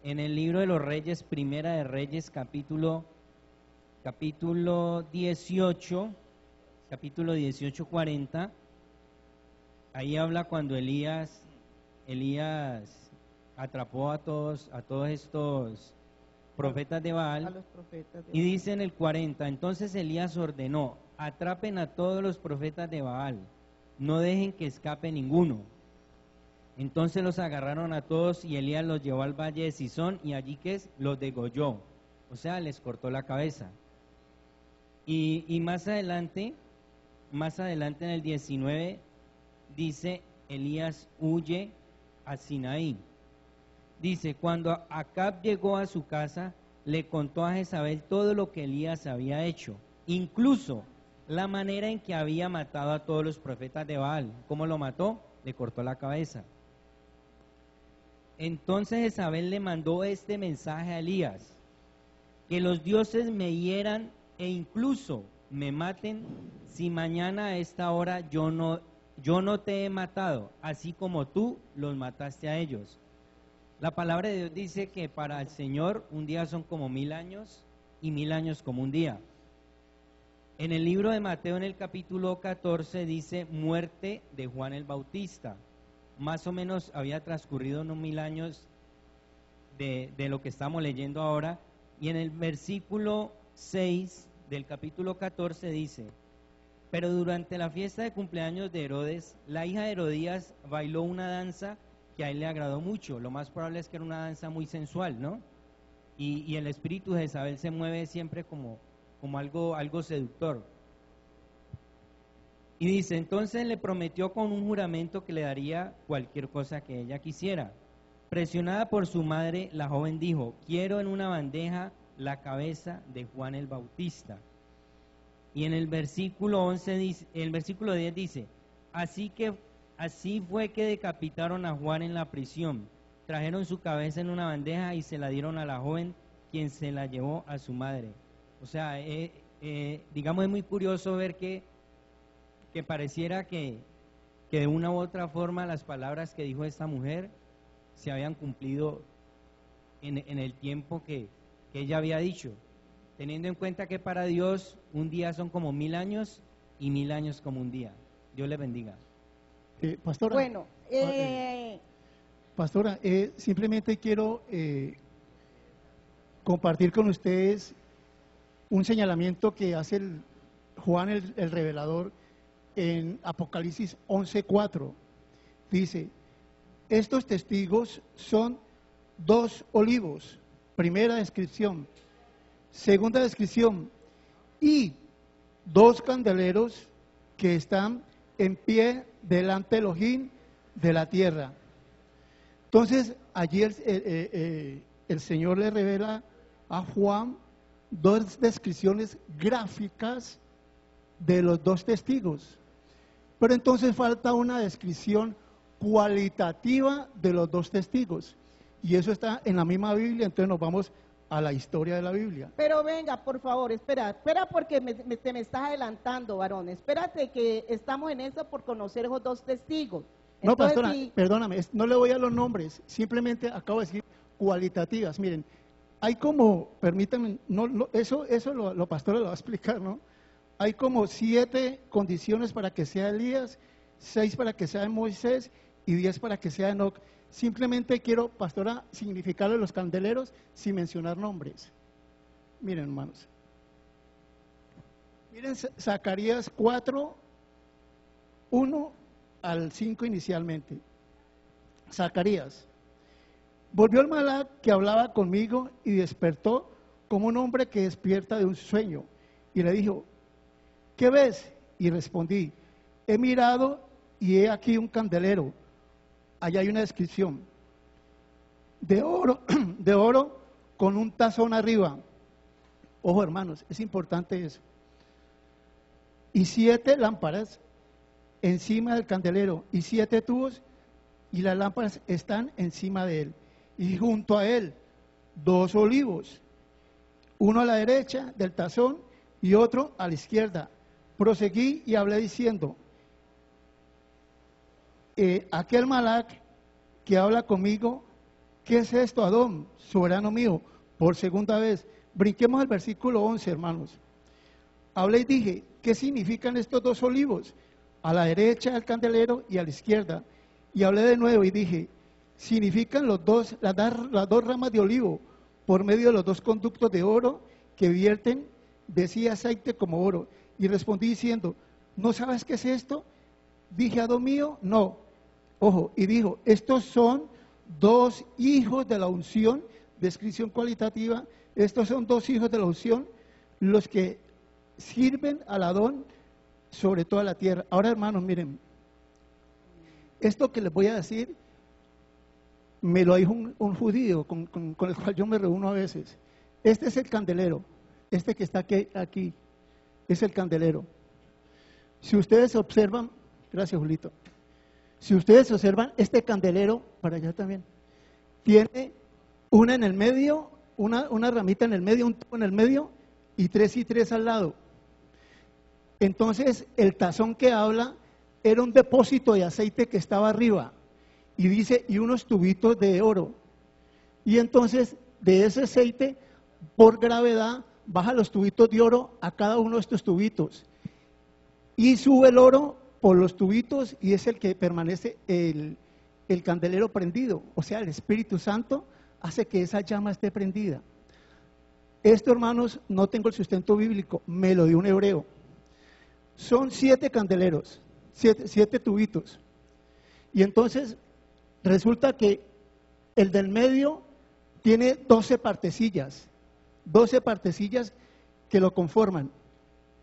En el libro de los Reyes, Primera de Reyes, capítulo 18, capítulo 18, 40, ahí habla cuando Elías atrapó a todos estos profetas de A Baal. los profetas de Y Baal. dice en el 40, entonces Elías ordenó, atrapen a todos los profetas de Baal, no dejen que escape ninguno. Entonces los agarraron a todos y Elías los llevó al valle de Sison y allí que los degolló, o sea, les cortó la cabeza. Y más adelante en el 19, dice, Elías huye a Sinaí. Dice, cuando Acab llegó a su casa, le contó a Jezabel todo lo que Elías había hecho, incluso la manera en que había matado a todos los profetas de Baal. ¿Cómo lo mató? Le cortó la cabeza. Entonces Jezabel le mandó este mensaje a Elías: que los dioses me hieran e incluso me maten si mañana a esta hora yo no te he matado, así como tú los mataste a ellos. La palabra de Dios dice que para el Señor un día son como 1000 años y 1000 años como un día. En el libro de Mateo, en el capítulo 14, dice muerte de Juan el Bautista. Más o menos había transcurrido unos 1000 años de lo que estamos leyendo ahora. Y en el versículo 6 del capítulo 14 dice: pero durante la fiesta de cumpleaños de Herodes, la hija de Herodías bailó una danza que a él le agradó mucho. Lo más probable es que era una danza muy sensual, ¿no? Y el espíritu de Jezabel se mueve siempre como algo seductor. Y dice, entonces le prometió con un juramento que le daría cualquier cosa que ella quisiera. Presionada por su madre, la joven dijo, quiero en una bandeja la cabeza de Juan el Bautista. Y en el versículo 11 dice, el versículo 10 dice, así fue que decapitaron a Juan en la prisión. Trajeron su cabeza en una bandeja y se la dieron a la joven, quien se la llevó a su madre. O sea, digamos, es muy curioso ver que pareciera que de una u otra forma las palabras que dijo esta mujer se habían cumplido en el tiempo que ella había dicho, teniendo en cuenta que para Dios un día son como 1000 años y 1000 años como un día. Dios le bendiga. Pastora, Bueno, Pastora, simplemente quiero compartir con ustedes un señalamiento que hace Juan el Revelador en Apocalipsis 11:4. Dice, estos testigos son 2 olivos, primera descripción. Segunda descripción, y 2 candeleros que están en pie delante de Elohim de la tierra. Entonces, allí el Señor le revela a Juan 2 descripciones gráficas de los 2 testigos. Pero entonces falta una descripción cualitativa de los 2 testigos. Y eso está en la misma Biblia, entonces nos vamos a la historia de la Biblia. pero venga, por favor, espera porque te me estás adelantando, varón. Espérate que estamos en eso por conocer esos 2 testigos. No, Entonces, pastora, sí, perdóname, no le voy a los nombres, simplemente acabo de decir cualitativas. Miren, hay como, permítanme, eso lo pastora lo va a explicar, ¿no? Hay como 7 condiciones para que sea Elías, 6 para que sea Moisés y 10 para que sea Enoc. Simplemente quiero, pastora, significarle los candeleros sin mencionar nombres. Miren, hermanos. Miren Zacarías 4, 1 al 5 inicialmente. Zacarías. Volvió el Malak que hablaba conmigo y despertó como un hombre que despierta de un sueño. Y le dijo, ¿qué ves? Y respondí, he mirado y he aquí un candelero. Allá hay una descripción de oro con un tazón arriba. Ojo, hermanos, es importante eso. Y 7 lámparas encima del candelero y 7 tubos, y las lámparas están encima de él. Y junto a él 2 olivos, uno a la derecha del tazón y otro a la izquierda. Proseguí y hablé diciendo, aquel Malak que habla conmigo, ¿qué es esto, Adón, soberano mío? Por segunda vez. Brinquemos al versículo 11, hermanos. hablé y dije, ¿qué significan estos dos olivos? A la derecha del candelero y a la izquierda. Y hablé de nuevo y dije, significan las dos ramas de olivo por medio de los dos conductos de oro que vierten de sí aceite como oro. Y respondí diciendo, ¿no sabes qué es esto? Dije, ado mío, no. Ojo, y dijo, estos son dos hijos de la unción, descripción cualitativa, estos son dos hijos de la unción, los que sirven al Adón sobre toda la tierra. Ahora, hermanos, miren, esto que les voy a decir, me lo dijo un judío con el cual yo me reúno a veces. Este es el candelero, este que está aquí es el candelero. Si ustedes observan, gracias Julito, si ustedes observan este candelero, para allá también, tiene una en el medio, una ramita en el medio, un tubo en el medio y tres al lado. Entonces el tazón que habla era un depósito de aceite que estaba arriba y dice, y unos tubitos de oro. Y entonces de ese aceite, por gravedad, baja los tubitos de oro a cada uno de estos tubitos y sube el oro por los tubitos y es el que permanece el candelero prendido. O sea, el Espíritu Santo hace que esa llama esté prendida. Esto, hermanos, no tengo el sustento bíblico, me lo dio un hebreo. Son 7 candeleros, 7 tubitos. Y entonces resulta que el del medio tiene 12 partecillas que lo conforman.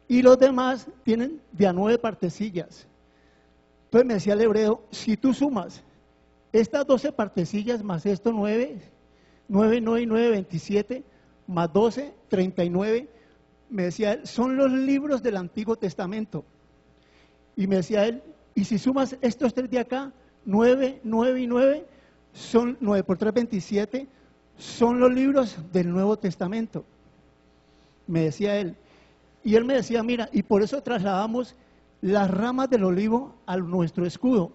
Y los demás tienen de a 9 partecillas. Entonces me decía el hebreo, si tú sumas estas 12 partecillas más estos 9 y 9, 27, más 12, 39, me decía él, son los libros del Antiguo Testamento. Y me decía él, y si sumas estos 3 de acá, 9 y 9, son 9 por 3, 27, son los libros del Nuevo Testamento. Me decía él. Y él me decía, mira, y por eso trasladamos las ramas del olivo a nuestro escudo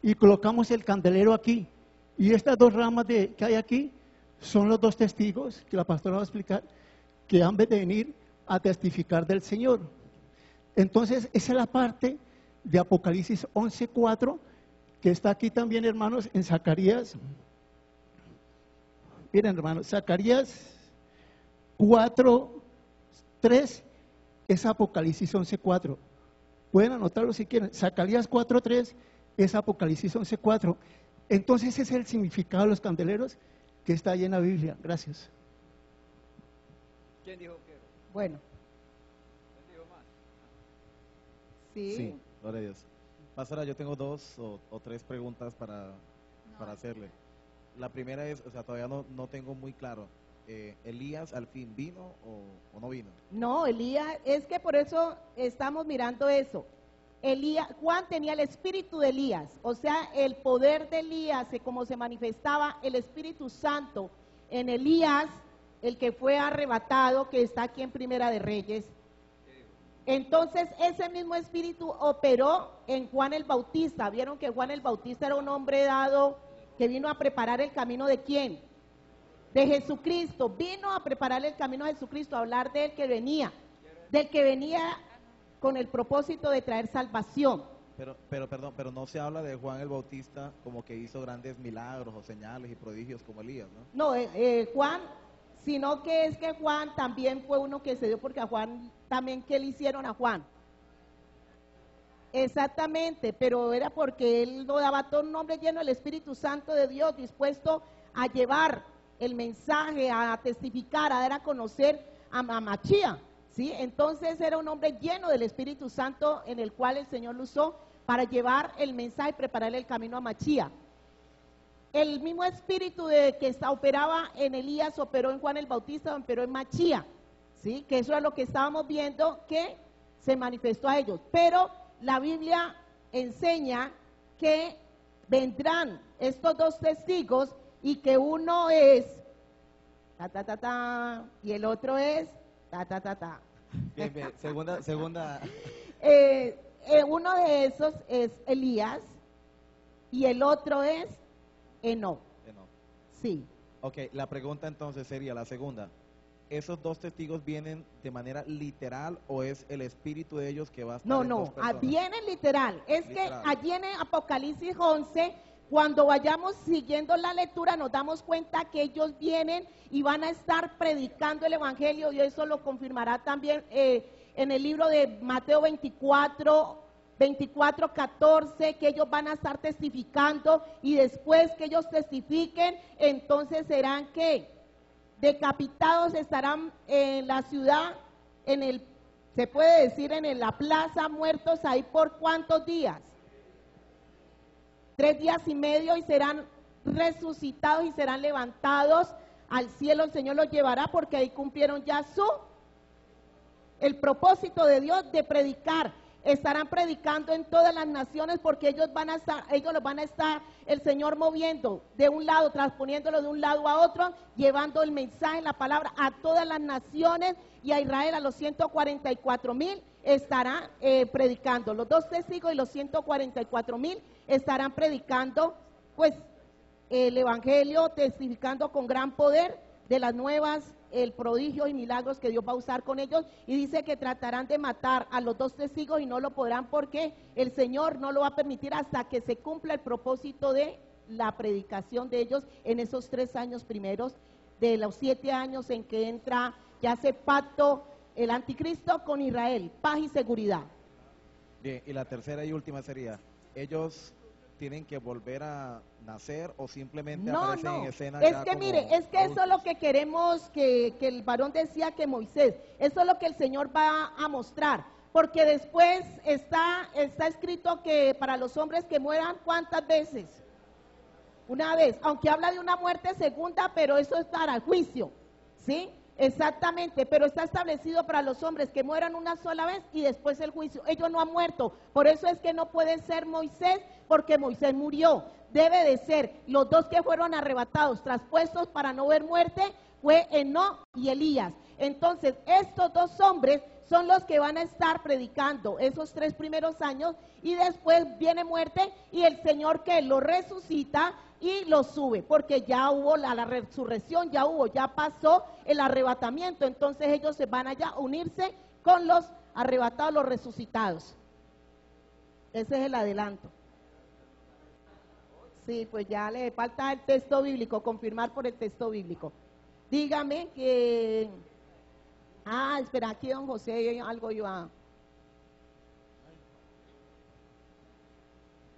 y colocamos el candelero aquí. Y estas 2 ramas que hay aquí son los 2 testigos, que la pastora va a explicar, que han de venir a testificar del Señor. Entonces, esa es la parte de Apocalipsis 11:4, que está aquí también, hermanos, en Zacarías. Miren, hermanos, Zacarías 4:3 es Apocalipsis 11:4. Pueden anotarlo si quieren. Zacarías 4:3 es Apocalipsis 11:4. Entonces, ese es el significado de los candeleros que está ahí en la Biblia. Gracias. ¿Quién dijo que? Bueno. ¿Quién dijo más? Sí, gloria a Dios. Pastora, yo tengo 2 o 3 preguntas para hacerle. La primera es, o sea, todavía no tengo muy claro, ¿Elías al fin vino o no vino? No, Elías, es que por eso estamos mirando eso. Juan tenía el espíritu de Elías, o sea, el poder de Elías, como se manifestaba el Espíritu Santo en Elías, el que fue arrebatado, que está aquí en Primera de Reyes. Entonces, ese mismo espíritu operó en Juan el Bautista. Vieron que Juan el Bautista era un hombre dado que vino a preparar el camino ¿de quién? De Jesucristo. Vino a preparar el camino de Jesucristo, a hablar del que venía con el propósito de traer salvación. Pero no se habla de Juan el Bautista como que hizo grandes milagros o señales y prodigios como Elías, ¿no? No, Juan, sino que es que Juan también fue uno que se dio, porque a Juan también, ¿qué le hicieron a Juan? Exactamente, pero era porque él no daba todo un hombre lleno del Espíritu Santo de Dios, dispuesto a llevar el mensaje, a testificar, a dar a conocer a Machía, ¿sí? Entonces era un hombre lleno del Espíritu Santo, en el cual el Señor lo usó para llevar el mensaje y prepararle el camino a Machía. El mismo espíritu que operaba en Elías operó en Juan el Bautista, operó en Machía, ¿sí? Que eso es lo que estábamos viendo, que se manifestó a ellos. Pero la Biblia enseña que vendrán estos 2 testigos y que uno es y el otro es Bien, segunda. Uno de esos es Elías y el otro es Enoc. Sí. Ok, la pregunta entonces sería la segunda. ¿esos dos testigos vienen de manera literal o es el espíritu de ellos que va a estar No, en dos no, personas? viene literal. Es Literal. que allí en Apocalipsis 11, cuando vayamos siguiendo la lectura, nos damos cuenta que ellos vienen y van a estar predicando el Evangelio, y eso lo confirmará también en el libro de Mateo 24:14, que ellos van a estar testificando, y después que ellos testifiquen, entonces serán que decapitados, estarán en la ciudad, se puede decir en la plaza, muertos ahí por ¿cuántos días? 3 días y medio, y serán resucitados y serán levantados al cielo. El Señor los llevará, porque ahí cumplieron ya el propósito de Dios de predicar. Estarán predicando en todas las naciones, porque ellos los van a estar el Señor moviendo de un lado, transponiéndolo de un lado a otro, llevando el mensaje, la palabra a todas las naciones, y a Israel, a los 144,000 estará predicando. Los 2 testigos y los 144,000 estarán predicando pues el Evangelio, testificando con gran poder de las nuevas, el prodigio y milagros que Dios va a usar con ellos. Y dice que tratarán de matar a los 2 testigos y no lo podrán, porque el Señor no lo va a permitir hasta que se cumpla el propósito de la predicación de ellos en esos 3 años primeros, de los 7 años en que entra, ya hace pacto el anticristo con Israel, paz y seguridad. Bien, y la tercera y última sería, ¿ellos tienen que volver a nacer o simplemente aparecen en escena? Es ya que como mire, es que eso es lo que queremos, que el varón decía que Moisés, eso es lo que el Señor va a mostrar, porque después está escrito que para los hombres que mueran, ¿cuántas veces? Una vez, aunque habla de una muerte segunda, pero eso es para el juicio, ¿sí? Exactamente, pero está establecido para los hombres que mueran una sola vez y después el juicio. Ellos no han muerto, por eso es que no puede ser Moisés, porque Moisés murió. Debe de ser los 2 que fueron arrebatados, traspuestos para no ver muerte, fue Enoc y Elías. Entonces, estos 2 hombres son los que van a estar predicando esos 3 primeros años, y después viene muerte, y el Señor que lo resucita y lo sube, porque ya hubo la resurrección, ya pasó el arrebatamiento. Entonces ellos se van allá a unirse con los arrebatados, los resucitados. Ese es el adelanto. Sí, pues ya le falta el texto bíblico, confirmar por el texto bíblico. Dígame que... espera, aquí don José, algo iba...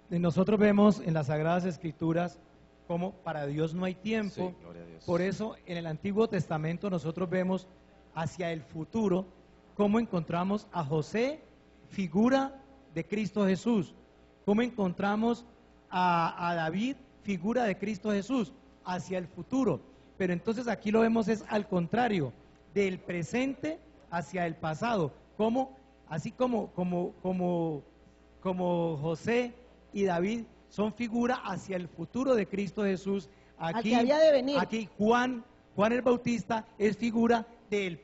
Nosotros vemos en las Sagradas Escrituras como para Dios no hay tiempo. Sí, gloria a Dios. Por eso en el Antiguo Testamento nosotros vemos hacia el futuro cómo encontramos a José, figura de Cristo Jesús, cómo encontramos a David, figura de Cristo Jesús, hacia el futuro. Pero entonces aquí lo vemos es al contrario, del presente hacia el pasado, así como José y David son figura hacia el futuro de Cristo Jesús. Aquí, que había de venir. Aquí Juan el Bautista es figura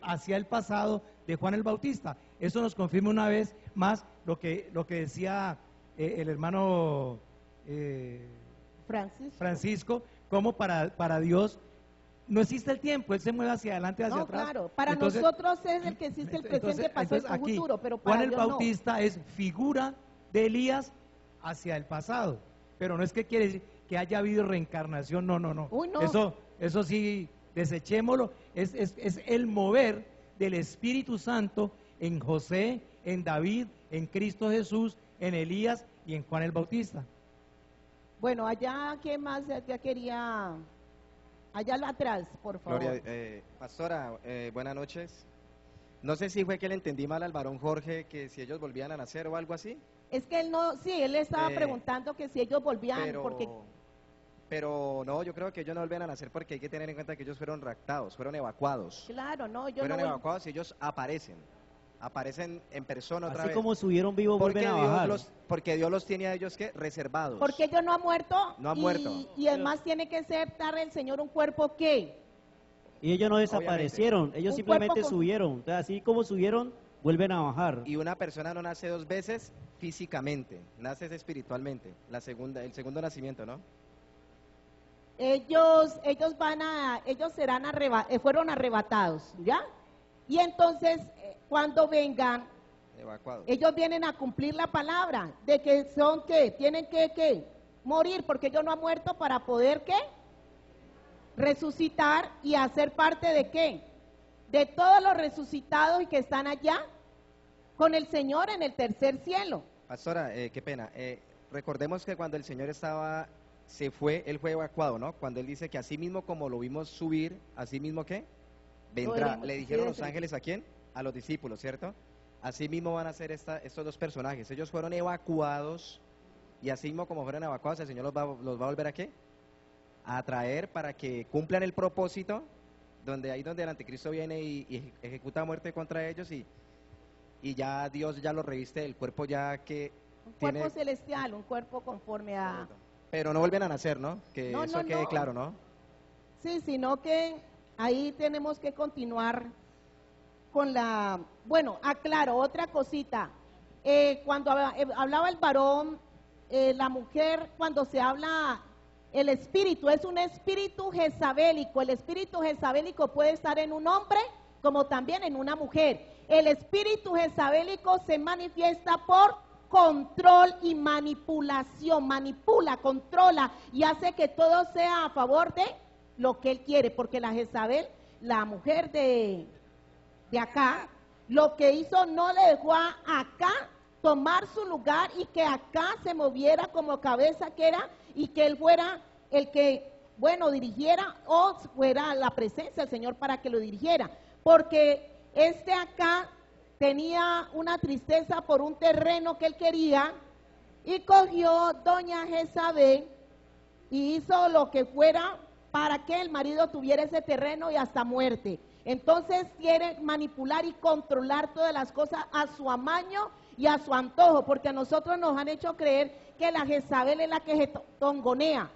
hacia el pasado de Juan el Bautista. Eso nos confirma una vez más lo que decía el hermano Francisco, como para Dios no existe el tiempo, Él se mueve hacia adelante, hacia atrás. Claro, para nosotros es el que existe el presente, pasado y aquí, futuro, pero para Juan el Dios Bautista es figura de Elías hacia el pasado, pero no es que quiere decir que haya habido reencarnación, no. Uy, no. Eso sí, desechémoslo, es el mover del Espíritu Santo en José, en David, en Cristo Jesús, en Elías y en Juan el Bautista. Bueno, allá, ¿qué más ya quería? Allá atrás, por favor. Gloria, pastora, buenas noches. No sé si fue que le entendí mal al varón Jorge, que si ellos volvían a nacer o algo así. Es que él estaba preguntando que si ellos volvían, pero no, yo creo que ellos no volvían a nacer, porque hay que tener en cuenta que ellos fueron raptados, fueron evacuados. Claro, no, fueron evacuados y ellos aparecen en persona otra vez. Así como subieron vivos, vuelven a bajar. Porque Dios los tiene a ellos, ¿qué? Reservados. Porque ellos no han muerto. No han muerto. Y además tiene que dar el Señor un cuerpo que... Y ellos no desaparecieron, ellos simplemente subieron. Entonces, así como subieron, vuelven a bajar. Y una persona no nace 2 veces físicamente, nace espiritualmente. El segundo nacimiento, ¿no? ellos fueron arrebatados, ¿ya? Y entonces, cuando vengan, Evacuados. ellos vienen a cumplir la palabra de que son, ¿qué? Tienen que, ¿qué? Morir, porque ellos no han muerto para poder, ¿qué? Resucitar y hacer parte de, ¿qué? De todos los resucitados y que están allá con el Señor en el tercer cielo. Pastora, qué pena. Recordemos que cuando el Señor se fue, Él fue evacuado, ¿no? Cuando Él dice que así mismo como lo vimos subir, así mismo, ¿qué? Vendrá. Le dijeron los ángeles, ¿a quién? A los discípulos, ¿cierto? Así mismo van a ser estos dos personajes. Ellos fueron evacuados y así mismo como fueron evacuados, el Señor los va a volver a ¿qué? A traer para que cumplan el propósito, donde el anticristo viene y ejecuta muerte contra ellos y ya Dios ya lo reviste el cuerpo ya que un cuerpo celestial, un cuerpo conforme a... Pero no vuelven a nacer, ¿no? Que no, eso quede claro, ¿no? Sí, sino que ahí tenemos que continuar con la... Bueno, aclaro, otra cosita. Cuando hablaba el varón, la mujer, cuando se habla... El espíritu es un espíritu jezabélico. El espíritu jezabélico puede estar en un hombre como también en una mujer. El espíritu jezabélico se manifiesta por control y manipulación. Manipula, controla y hace que todo sea a favor de lo que él quiere. Porque la Jezabel, la mujer de acá, lo que hizo no le dejó a acá tomar su lugar y que acá se moviera como cabeza que era y que él fuera el que, bueno, dirigiera o fuera la presencia del Señor para que lo dirigiera. Porque acá tenía una tristeza por un terreno que él quería y cogió doña Jezabel y hizo lo que fuera para que el marido tuviera ese terreno y hasta muerte. Entonces quiere manipular y controlar todas las cosas a su amaño y a su antojo, porque a nosotros nos han hecho creer que la Jezabel es la que tongonea.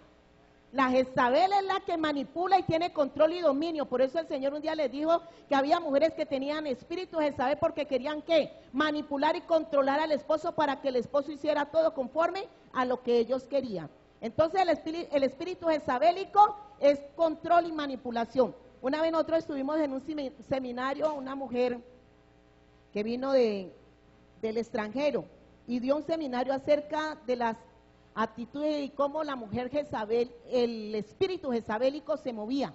La Jezabel es la que manipula y tiene control y dominio. Por eso el Señor un día les dijo que había mujeres que tenían espíritu Jezabel porque querían ¿qué? Manipular y controlar al esposo para que el esposo hiciera todo conforme a lo que ellos querían. Entonces el espíritu jezabélico es control y manipulación. Una vez nosotros estuvimos en un seminario, una mujer que vino del extranjero y dio un seminario acerca de las actitudes y cómo la mujer Jezabel, el espíritu jezabélico se movía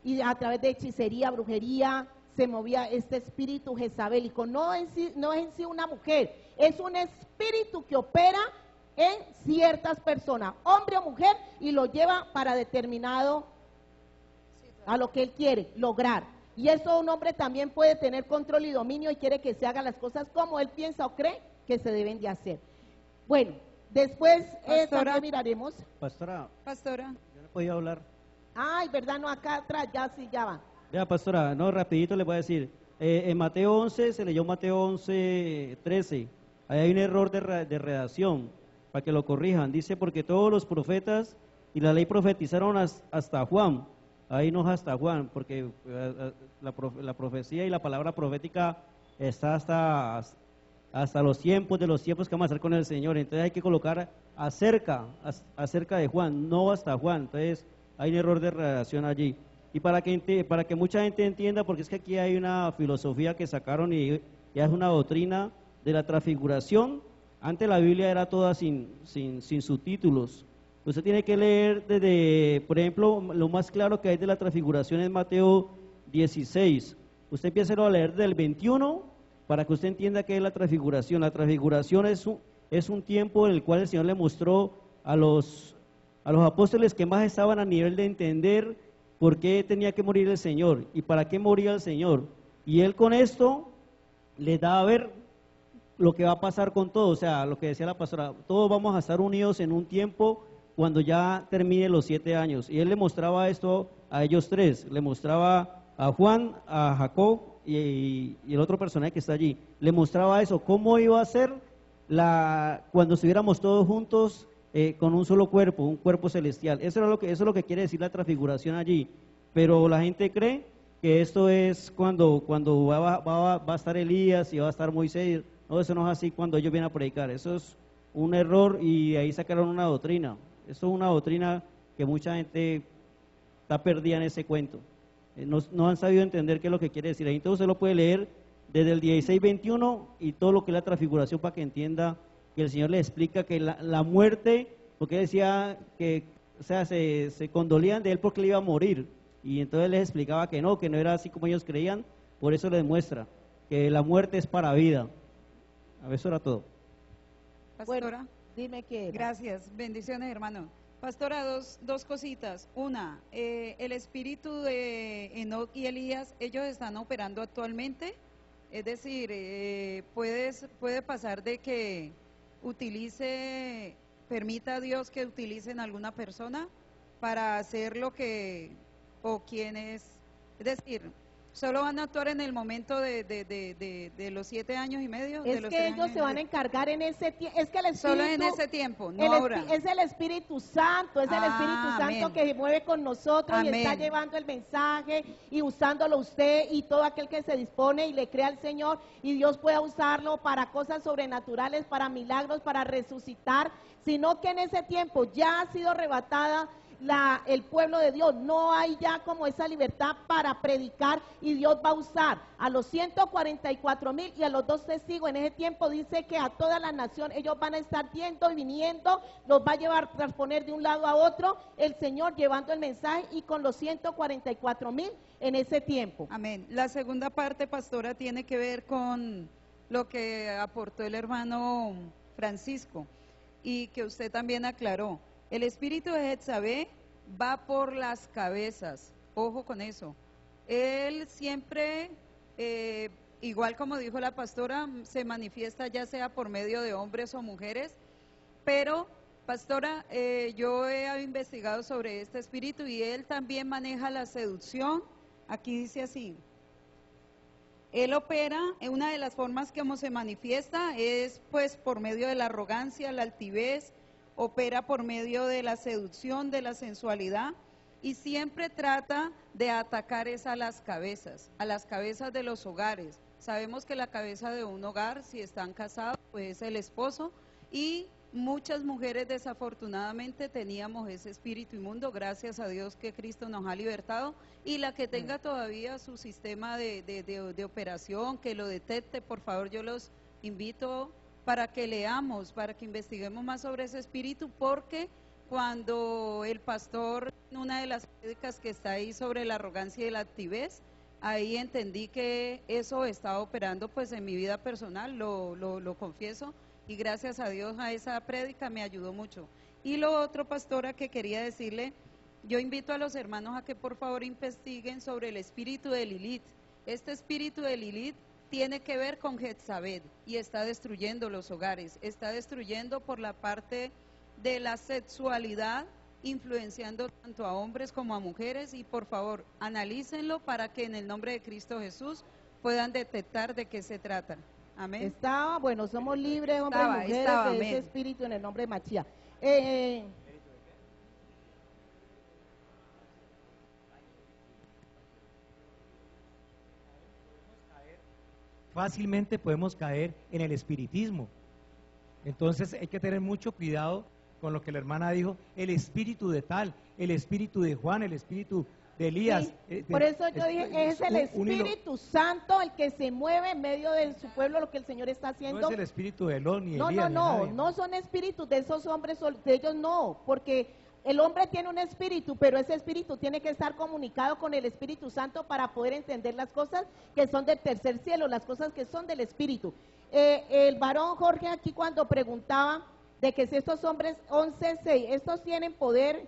y a través de hechicería, brujería, se movía este espíritu jezabélico. No es en sí una mujer, es un espíritu que opera en ciertas personas, hombre o mujer, y lo lleva para determinado a lo que él quiere lograr. Y eso un hombre también puede tener control y dominio y quiere que se hagan las cosas como él piensa o cree que se deben de hacer. Bueno, después también miraremos. Pastora, yo no podía hablar. Ay, verdad, no, acá atrás, ya sí, ya va. Vea, pastora, no, rapidito le voy a decir. En Mateo 11, se leyó Mateo 11, 13. Ahí hay un error de redacción, para que lo corrijan. Dice, porque todos los profetas y la ley profetizaron hasta Juan. Ahí no es hasta Juan, porque la profecía y la palabra profética está hasta los tiempos de los tiempos que vamos a hacer con el Señor. Entonces hay que colocar acerca de Juan, no hasta Juan. Entonces hay un error de redacción allí. Y para que mucha gente entienda, porque es que aquí hay una filosofía que sacaron y ya es una doctrina de la transfiguración. Antes la Biblia era toda sin subtítulos. Usted tiene que leer desde, por ejemplo, lo más claro que hay de la transfiguración es Mateo 16. Usted empieza a leer del 21 para que usted entienda qué es la transfiguración. La transfiguración es un tiempo en el cual el Señor le mostró a los apóstoles que más estaban a nivel de entender por qué tenía que morir el Señor y para qué moría el Señor. Y Él con esto les da a ver lo que va a pasar con todo. O sea, lo que decía la pastora, todos vamos a estar unidos en un tiempo cuando ya termine los 7 años. Y Él le mostraba esto a ellos tres, le mostraba a Juan, a Jacob y el otro personaje que está allí. Le mostraba eso, cómo iba a ser cuando estuviéramos todos juntos con un solo cuerpo, un cuerpo celestial. Eso es lo que quiere decir la transfiguración allí. Pero la gente cree que esto es cuando va a estar Elías y va a estar Moisés. No, eso no es así cuando ellos vienen a predicar. Eso es un error y ahí sacaron una doctrina. Eso es una doctrina que mucha gente está perdida en ese cuento. No han sabido entender qué es lo que quiere decir. Ahí entonces usted lo puede leer desde el 16:21 y todo lo que es la transfiguración para que entienda que el Señor le explica que la muerte, porque decía que, o sea, se condolían de él porque él iba a morir, y entonces les explicaba que no era así como ellos creían, por eso les muestra que la muerte es para vida. A ver, eso era todo. Pastora, Bueno, dime qué era. gracias, bendiciones hermano. Pastora, dos cositas. Una, el espíritu de Enoc y Elías, ¿ellos están operando actualmente? Es decir, puede pasar de que permita a Dios que utilicen a alguna persona para hacer lo que, o quién es decir, solo van a actuar en el momento de los 7 años y medio. Es que ellos se van a encargar en ese tiempo, es que el espíritu, solo en ese tiempo, no ahora. Es el Espíritu Santo, es el Espíritu Santo amén. que se mueve con nosotros y está Amén. llevando el mensaje y usándolo usted y todo aquel que se dispone y le crea al Señor, y Dios pueda usarlo para cosas sobrenaturales, para milagros, para resucitar, sino que en ese tiempo ya ha sido arrebatada el pueblo de Dios, no hay ya como esa libertad para predicar, y Dios va a usar a los 144,000 y a los 2 testigos. En ese tiempo dice que a toda la nación ellos van a estar yendo y viniendo, los va a llevar, transponer de un lado a otro, el Señor llevando el mensaje, y con los 144,000 en ese tiempo. Amén. La segunda parte, pastora, tiene que ver con lo que aportó el hermano Francisco y que usted también aclaró. El espíritu de Jezabel va por las cabezas, ojo con eso. Él siempre, igual como dijo la pastora, se manifiesta ya sea por medio de hombres o mujeres, pero, pastora, yo he investigado sobre este espíritu y él también maneja la seducción. Aquí dice así: él opera, una de las formas como se manifiesta es pues por medio de la arrogancia, la altivez, opera por medio de la seducción, de la sensualidad, y siempre trata de atacar a las cabezas de los hogares. Sabemos que la cabeza de un hogar, si están casados, pues es el esposo, y muchas mujeres desafortunadamente teníamos ese espíritu inmundo. Gracias a Dios que Cristo nos ha libertado, y la que tenga todavía su sistema de operación, que lo detecte, por favor, yo los invito para que leamos, para que investiguemos más sobre ese espíritu, porque cuando el pastor, en una de las prédicas que está ahí sobre la arrogancia y la altivez, ahí entendí que eso estaba operando pues en mi vida personal, lo confieso, y gracias a Dios a esa prédica me ayudó mucho. Y lo otro, pastora, que quería decirle, yo invito a los hermanos a que por favor investiguen sobre el espíritu de Lilith. Este espíritu de Lilith tiene que ver con Jezabel y está destruyendo los hogares, está destruyendo por la parte de la sexualidad, influenciando tanto a hombres como a mujeres, y por favor analícenlo para que en el nombre de Cristo Jesús puedan detectar de qué se trata. Amén. Bueno, somos libres, hombres y mujeres, de amén. ese espíritu en el nombre de Machía. Fácilmente podemos caer en el espiritismo. Entonces hay que tener mucho cuidado con lo que la hermana dijo, el espíritu de tal, el espíritu de Juan, el espíritu de Elías. Sí, por eso yo dije, es el Espíritu Santo el que se mueve en medio de su pueblo, lo que el Señor está haciendo. No es el espíritu de Elón ni No, Elías. no son espíritus de esos hombres, de ellos no, porque el hombre tiene un espíritu, pero ese espíritu tiene que estar comunicado con el Espíritu Santo para poder entender las cosas que son del tercer cielo, las cosas que son del espíritu. El varón Jorge aquí cuando preguntaba de que si estos hombres 11:6, estos tienen poder,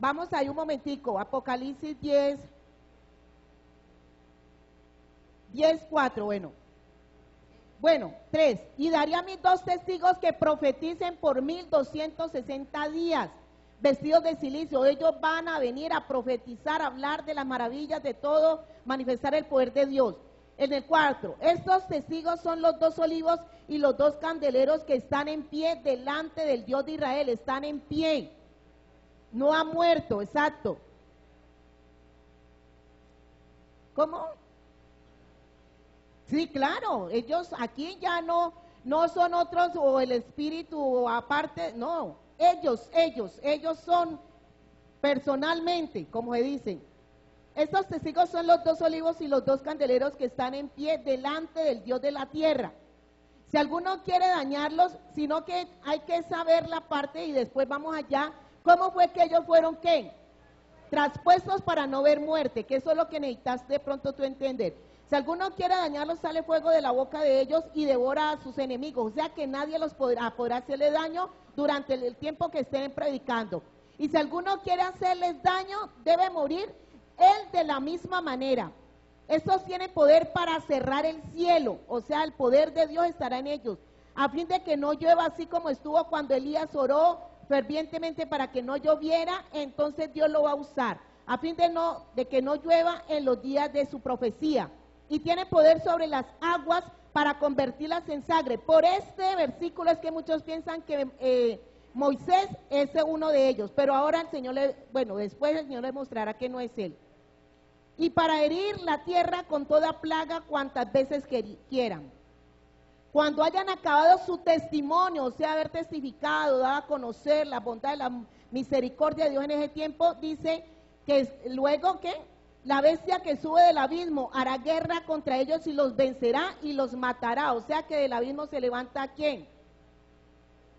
vamos ahí un momentico, Apocalipsis 10:4, bueno, 3, y daré a mis 2 testigos que profeticen por 1260 días, vestidos de silicio. Ellos van a venir a profetizar, a hablar de las maravillas de todo, manifestar el poder de Dios. En el 4, estos testigos son los 2 olivos y los 2 candeleros que están en pie delante del Dios de Israel, están en pie, no ha muerto, exacto. ¿Cómo? Sí, claro, ellos aquí ya no son otros o el espíritu o aparte, no, ellos son personalmente, como se dice. Estos testigos son los 2 olivos y los 2 candeleros que están en pie delante del Dios de la tierra. Si alguno quiere dañarlos, sino que hay que saber la parte y después vamos allá, ¿cómo fue que ellos fueron qué? Traspuestos para no ver muerte, que eso es lo que necesitas de pronto tú entender. Si alguno quiere dañarlos, sale fuego de la boca de ellos y devora a sus enemigos, o sea que nadie los podrá hacerle daño durante el tiempo que estén predicando. Y si alguno quiere hacerles daño, debe morir él de la misma manera. Estos tienen poder para cerrar el cielo, o sea, el poder de Dios estará en ellos, a fin de que no llueva, así como estuvo cuando Elías oró fervientemente para que no lloviera. Entonces Dios lo va a usar, a fin de que no llueva en los días de su profecía. Y tiene poder sobre las aguas para convertirlas en sangre. Por este versículo es que muchos piensan que Moisés es uno de ellos, pero ahora el Señor después el Señor le mostrará que no es él. Y para herir la tierra con toda plaga cuantas veces quieran. Cuando hayan acabado su testimonio, o sea, haber testificado, dado a conocer la bondad y la misericordia de Dios en ese tiempo, dice que luego que la bestia que sube del abismo hará guerra contra ellos y los vencerá y los matará. O sea que del abismo se levanta ¿quién?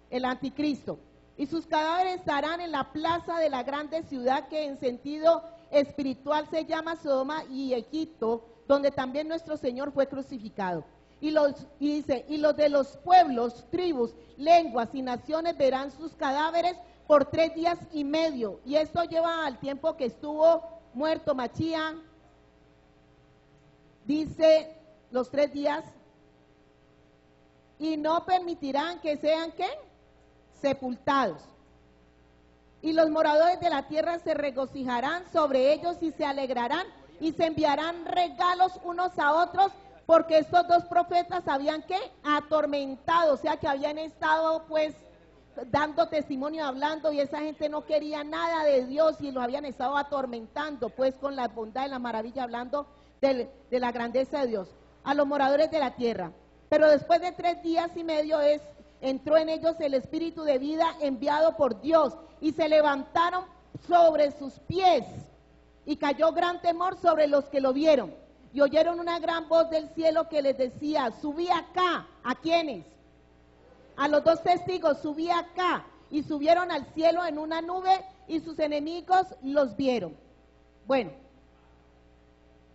El anticristo. Y sus cadáveres estarán en la plaza de la grande ciudad que en sentido espiritual se llama Sodoma y Egipto, donde también nuestro Señor fue crucificado. Y los de los pueblos, tribus, lenguas y naciones verán sus cadáveres por 3 días y medio. Y esto lleva al tiempo que estuvo muerto Machía. Dice los 3 días. Y no permitirán que sean ¿qué? Sepultados. Y los moradores de la tierra se regocijarán sobre ellos y se alegrarán y se enviarán regalos unos a otros, porque estos 2 profetas habían ¿qué? Atormentado, o sea que habían estado pues dando testimonio, hablando, y esa gente no quería nada de Dios y los habían estado atormentando pues con la bondad y la maravilla, hablando de la grandeza de Dios a los moradores de la tierra. Pero después de 3 días y medio entró en ellos el espíritu de vida enviado por Dios, y se levantaron sobre sus pies, y cayó gran temor sobre los que lo vieron, y oyeron una gran voz del cielo que les decía: subí acá. ¿A quiénes? A los 2 testigos: subí acá. Y subieron al cielo en una nube, y sus enemigos los vieron. Bueno,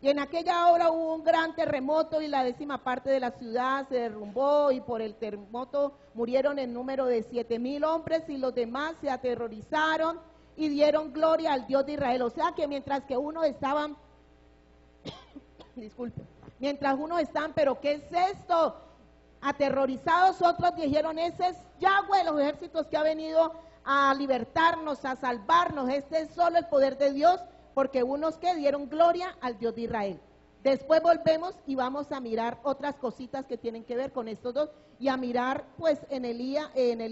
y en aquella hora hubo un gran terremoto, y la 10ª parte de la ciudad se derrumbó, y por el terremoto murieron en número de 7,000 hombres, y los demás se aterrorizaron y dieron gloria al Dios de Israel. O sea que mientras que unos estaban, disculpe, mientras unos están, ¿pero qué es esto? Aterrorizados, otros dijeron: ese es Yahweh de los ejércitos que ha venido a libertarnos, a salvarnos. Este es solo el poder de Dios, porque unos que dieron gloria al Dios de Israel. Después volvemos y vamos a mirar otras cositas que tienen que ver con estos 2, y a mirar pues en el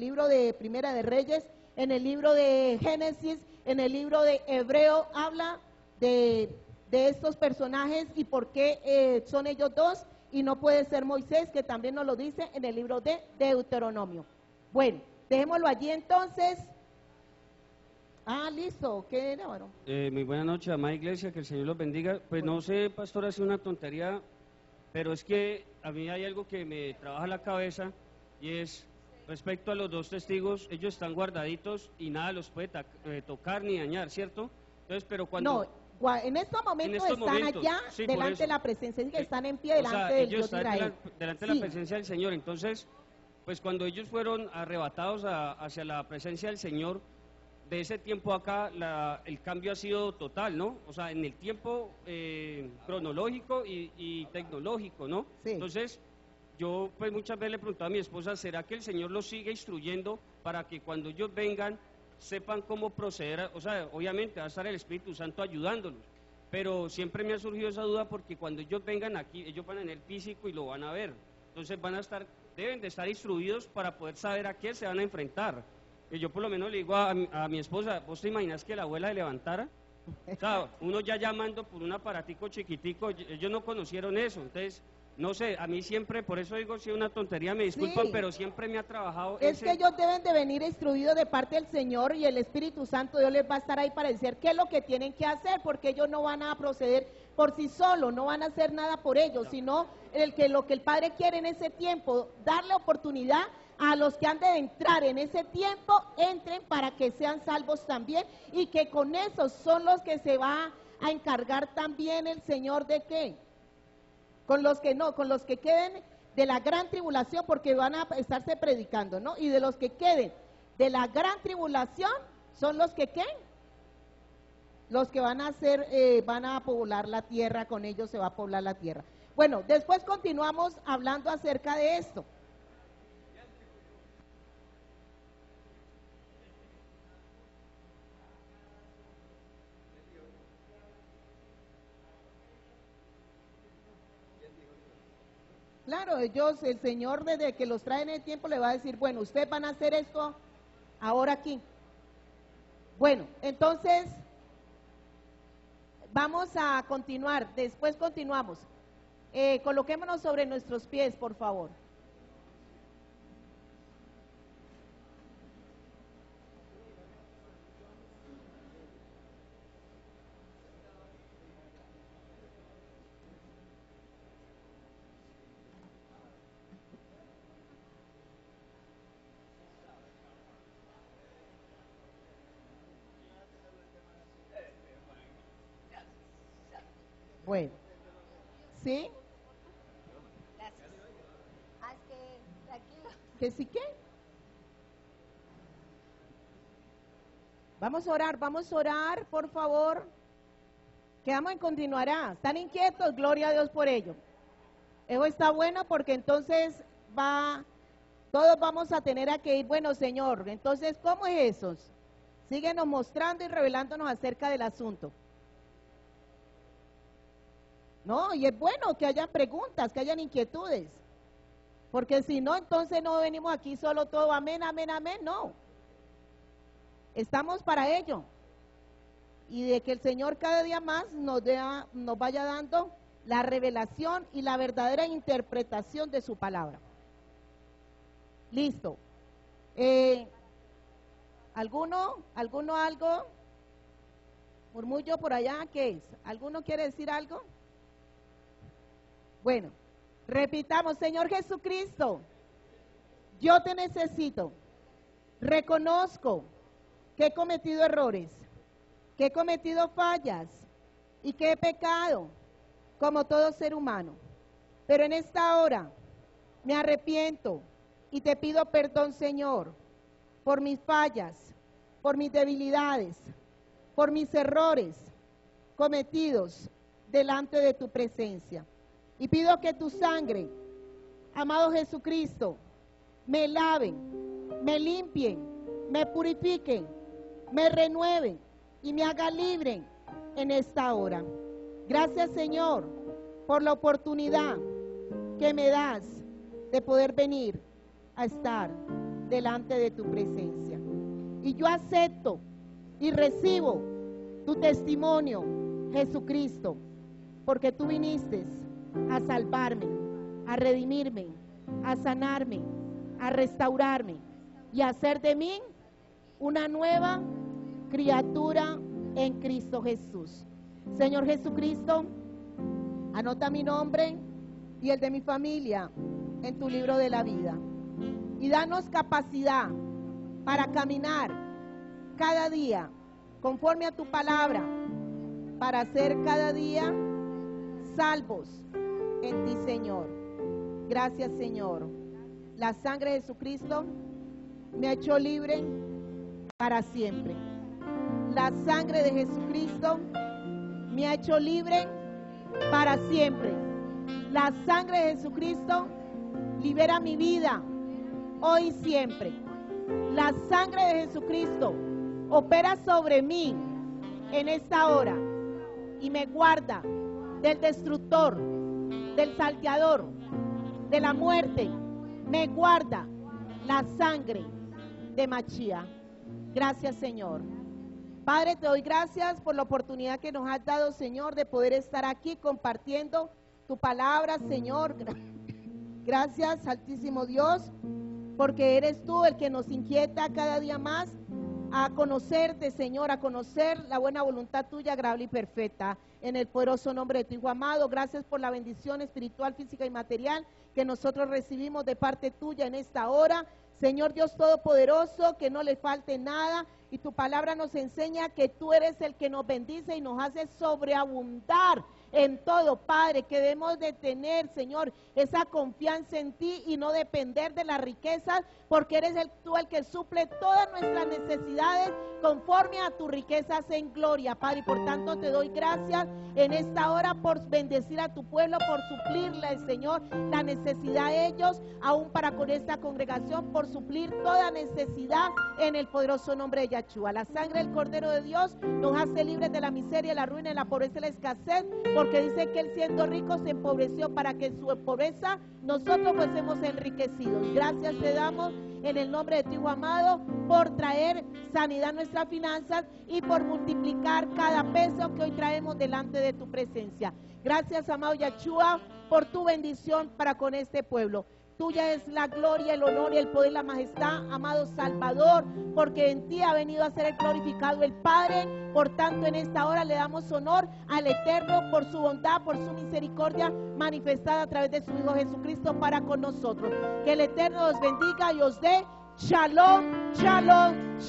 libro de Primera de Reyes, en el libro de Génesis, en el libro de Hebreo, habla de estos personajes y por qué son ellos 2 y no puede ser Moisés, que también nos lo dice en el libro de Deuteronomio. Bueno, dejémoslo allí entonces. Listo, ¿qué era, varón? Muy buena noche, amada iglesia, que el Señor los bendiga. Pues no sé, pastor, hace una tontería, pero es que a mí hay algo que me trabaja la cabeza, y es respecto a los 2 testigos. Ellos están guardaditos y nada los puede tocar ni dañar, ¿cierto? Entonces, pero cuando... No, en estos momentos están allá, sí, delante de la presencia, que están en pie delante del Dios de Israel. Delante de la presencia del Señor. Entonces, pues cuando ellos fueron arrebatados hacia la presencia del Señor, de ese tiempo acá el cambio ha sido total, ¿no? O sea, en el tiempo cronológico y tecnológico, ¿no? Sí. Entonces, yo pues muchas veces le preguntaba a mi esposa: ¿será que el Señor los sigue instruyendo para que cuando ellos vengan sepan cómo proceder? O sea, obviamente va a estar el Espíritu Santo ayudándolos, pero siempre me ha surgido esa duda, porque cuando ellos vengan aquí, ellos van en el físico y lo van a ver. Entonces deben de estar instruidos para poder saber a qué se van a enfrentar. Y yo por lo menos le digo a mi esposa: ¿vos te imaginas que la abuela se levantara? O sea, uno ya llamando por un aparatico chiquitico, ellos no conocieron eso. Entonces no sé, a mí siempre, por eso digo, si es una tontería, me disculpan, Sí. pero siempre me ha trabajado Es que ellos deben de venir instruidos de parte del Señor y el Espíritu Santo Dios les va a estar ahí para decir qué es lo que tienen que hacer, porque ellos no van a proceder por sí solos, no van a hacer nada por ellos, sino lo que el Padre quiere en ese tiempo, darle oportunidad a los que han de entrar en ese tiempo, entren para que sean salvos también, y que con esos son los que se va a encargar también el Señor de qué, con los que no, con los que queden de la gran tribulación, porque van a estarse predicando, ¿no? Y de los que queden de la gran tribulación son los que ¿qué? Los que van a hacer, van a poblar la tierra, con ellos se va a poblar la tierra. Bueno, después continuamos hablando acerca de esto. Claro, ellos, el Señor desde que los trae en el tiempo le va a decir, bueno, ustedes van a hacer esto ahora aquí. Bueno, entonces vamos a continuar, después continuamos. Coloquémonos sobre nuestros pies, por favor. Bueno, ¿sí? Gracias. Ah, es que tranquilo. ¿Que sí qué? Vamos a orar, por favor. Que vamos a continuar. ¿Están inquietos? Gloria a Dios por ello. Eso está bueno porque entonces todos vamos a tener a que ir, bueno, Señor, entonces, ¿cómo es eso? Síguenos mostrando y revelándonos acerca del asunto. No, y es bueno que haya preguntas, que hayan inquietudes, porque si no, entonces no venimos aquí solo todo amén, amén, amén, no. Estamos para ello, y de que el Señor cada día más nos vaya dando la revelación y la verdadera interpretación de su palabra. Listo. ¿Alguno algo? Murmullo por allá, ¿qué es? ¿Alguno quiere decir algo? Bueno, repitamos, Señor Jesucristo, yo te necesito, reconozco que he cometido errores, que he cometido fallas y que he pecado como todo ser humano, pero en esta hora me arrepiento y te pido perdón, Señor, por mis fallas, por mis debilidades, por mis errores cometidos delante de tu presencia. Y pido que tu sangre, amado Jesucristo, me lave, me limpie, me purifique, me renueve y me haga libre en esta hora. Gracias, Señor, por la oportunidad que me das de poder venir a estar delante de tu presencia. Y yo acepto y recibo tu testimonio, Jesucristo, porque tú viniste a salvarme, a redimirme, a sanarme, a restaurarme y a hacer de mí una nueva criatura en Cristo Jesús. Señor Jesucristo, anota mi nombre y el de mi familia en tu libro de la vida y danos capacidad para caminar cada día conforme a tu palabra, para ser cada día salvos en ti, Señor. Gracias, Señor. La sangre de Jesucristo me ha hecho libre para siempre. La sangre de Jesucristo me ha hecho libre para siempre. La sangre de Jesucristo libera mi vida hoy y siempre. La sangre de Jesucristo opera sobre mí en esta hora y me guarda del destructor, del salteador, de la muerte. Me guarda la sangre de Machía. Gracias, Señor. Padre, te doy gracias por la oportunidad que nos has dado, Señor, de poder estar aquí compartiendo tu palabra, Señor. Gracias, Altísimo Dios, porque eres tú el que nos inquieta cada día más a conocerte, Señor, a conocer la buena voluntad tuya, agradable y perfecta. En el poderoso nombre de tu Hijo amado, gracias por la bendición espiritual, física y material que nosotros recibimos de parte tuya en esta hora. Señor Dios Todopoderoso, que no le falte nada, y tu palabra nos enseña que tú eres el que nos bendice y nos hace sobreabundar en todo, Padre, que debemos de tener, Señor, esa confianza en ti y no depender de las riquezas, porque eres tú el que suple todas nuestras necesidades conforme a tus riquezas en gloria, Padre, y por tanto te doy gracias en esta hora por bendecir a tu pueblo, por suplirle, Señor, la necesidad de ellos, aún para con esta congregación, por suplir toda necesidad en el poderoso nombre de Yahshua. La sangre del Cordero de Dios nos hace libres de la miseria, la ruina, la pobreza y la escasez, porque dice que él siendo rico se empobreció para que en su pobreza nosotros fuésemos enriquecidos. Gracias te damos en el nombre de tu Hijo amado por traer sanidad a nuestras finanzas y por multiplicar cada peso que hoy traemos delante de tu presencia. Gracias, amado Yahshua, por tu bendición para con este pueblo. Tuya es la gloria, el honor y el poder, la majestad, amado Salvador, porque en ti ha venido a ser glorificado el Padre. Por tanto, en esta hora le damos honor al Eterno por su bondad, por su misericordia manifestada a través de su Hijo Jesucristo para con nosotros. Que el Eterno os bendiga y os dé shalom, shalom.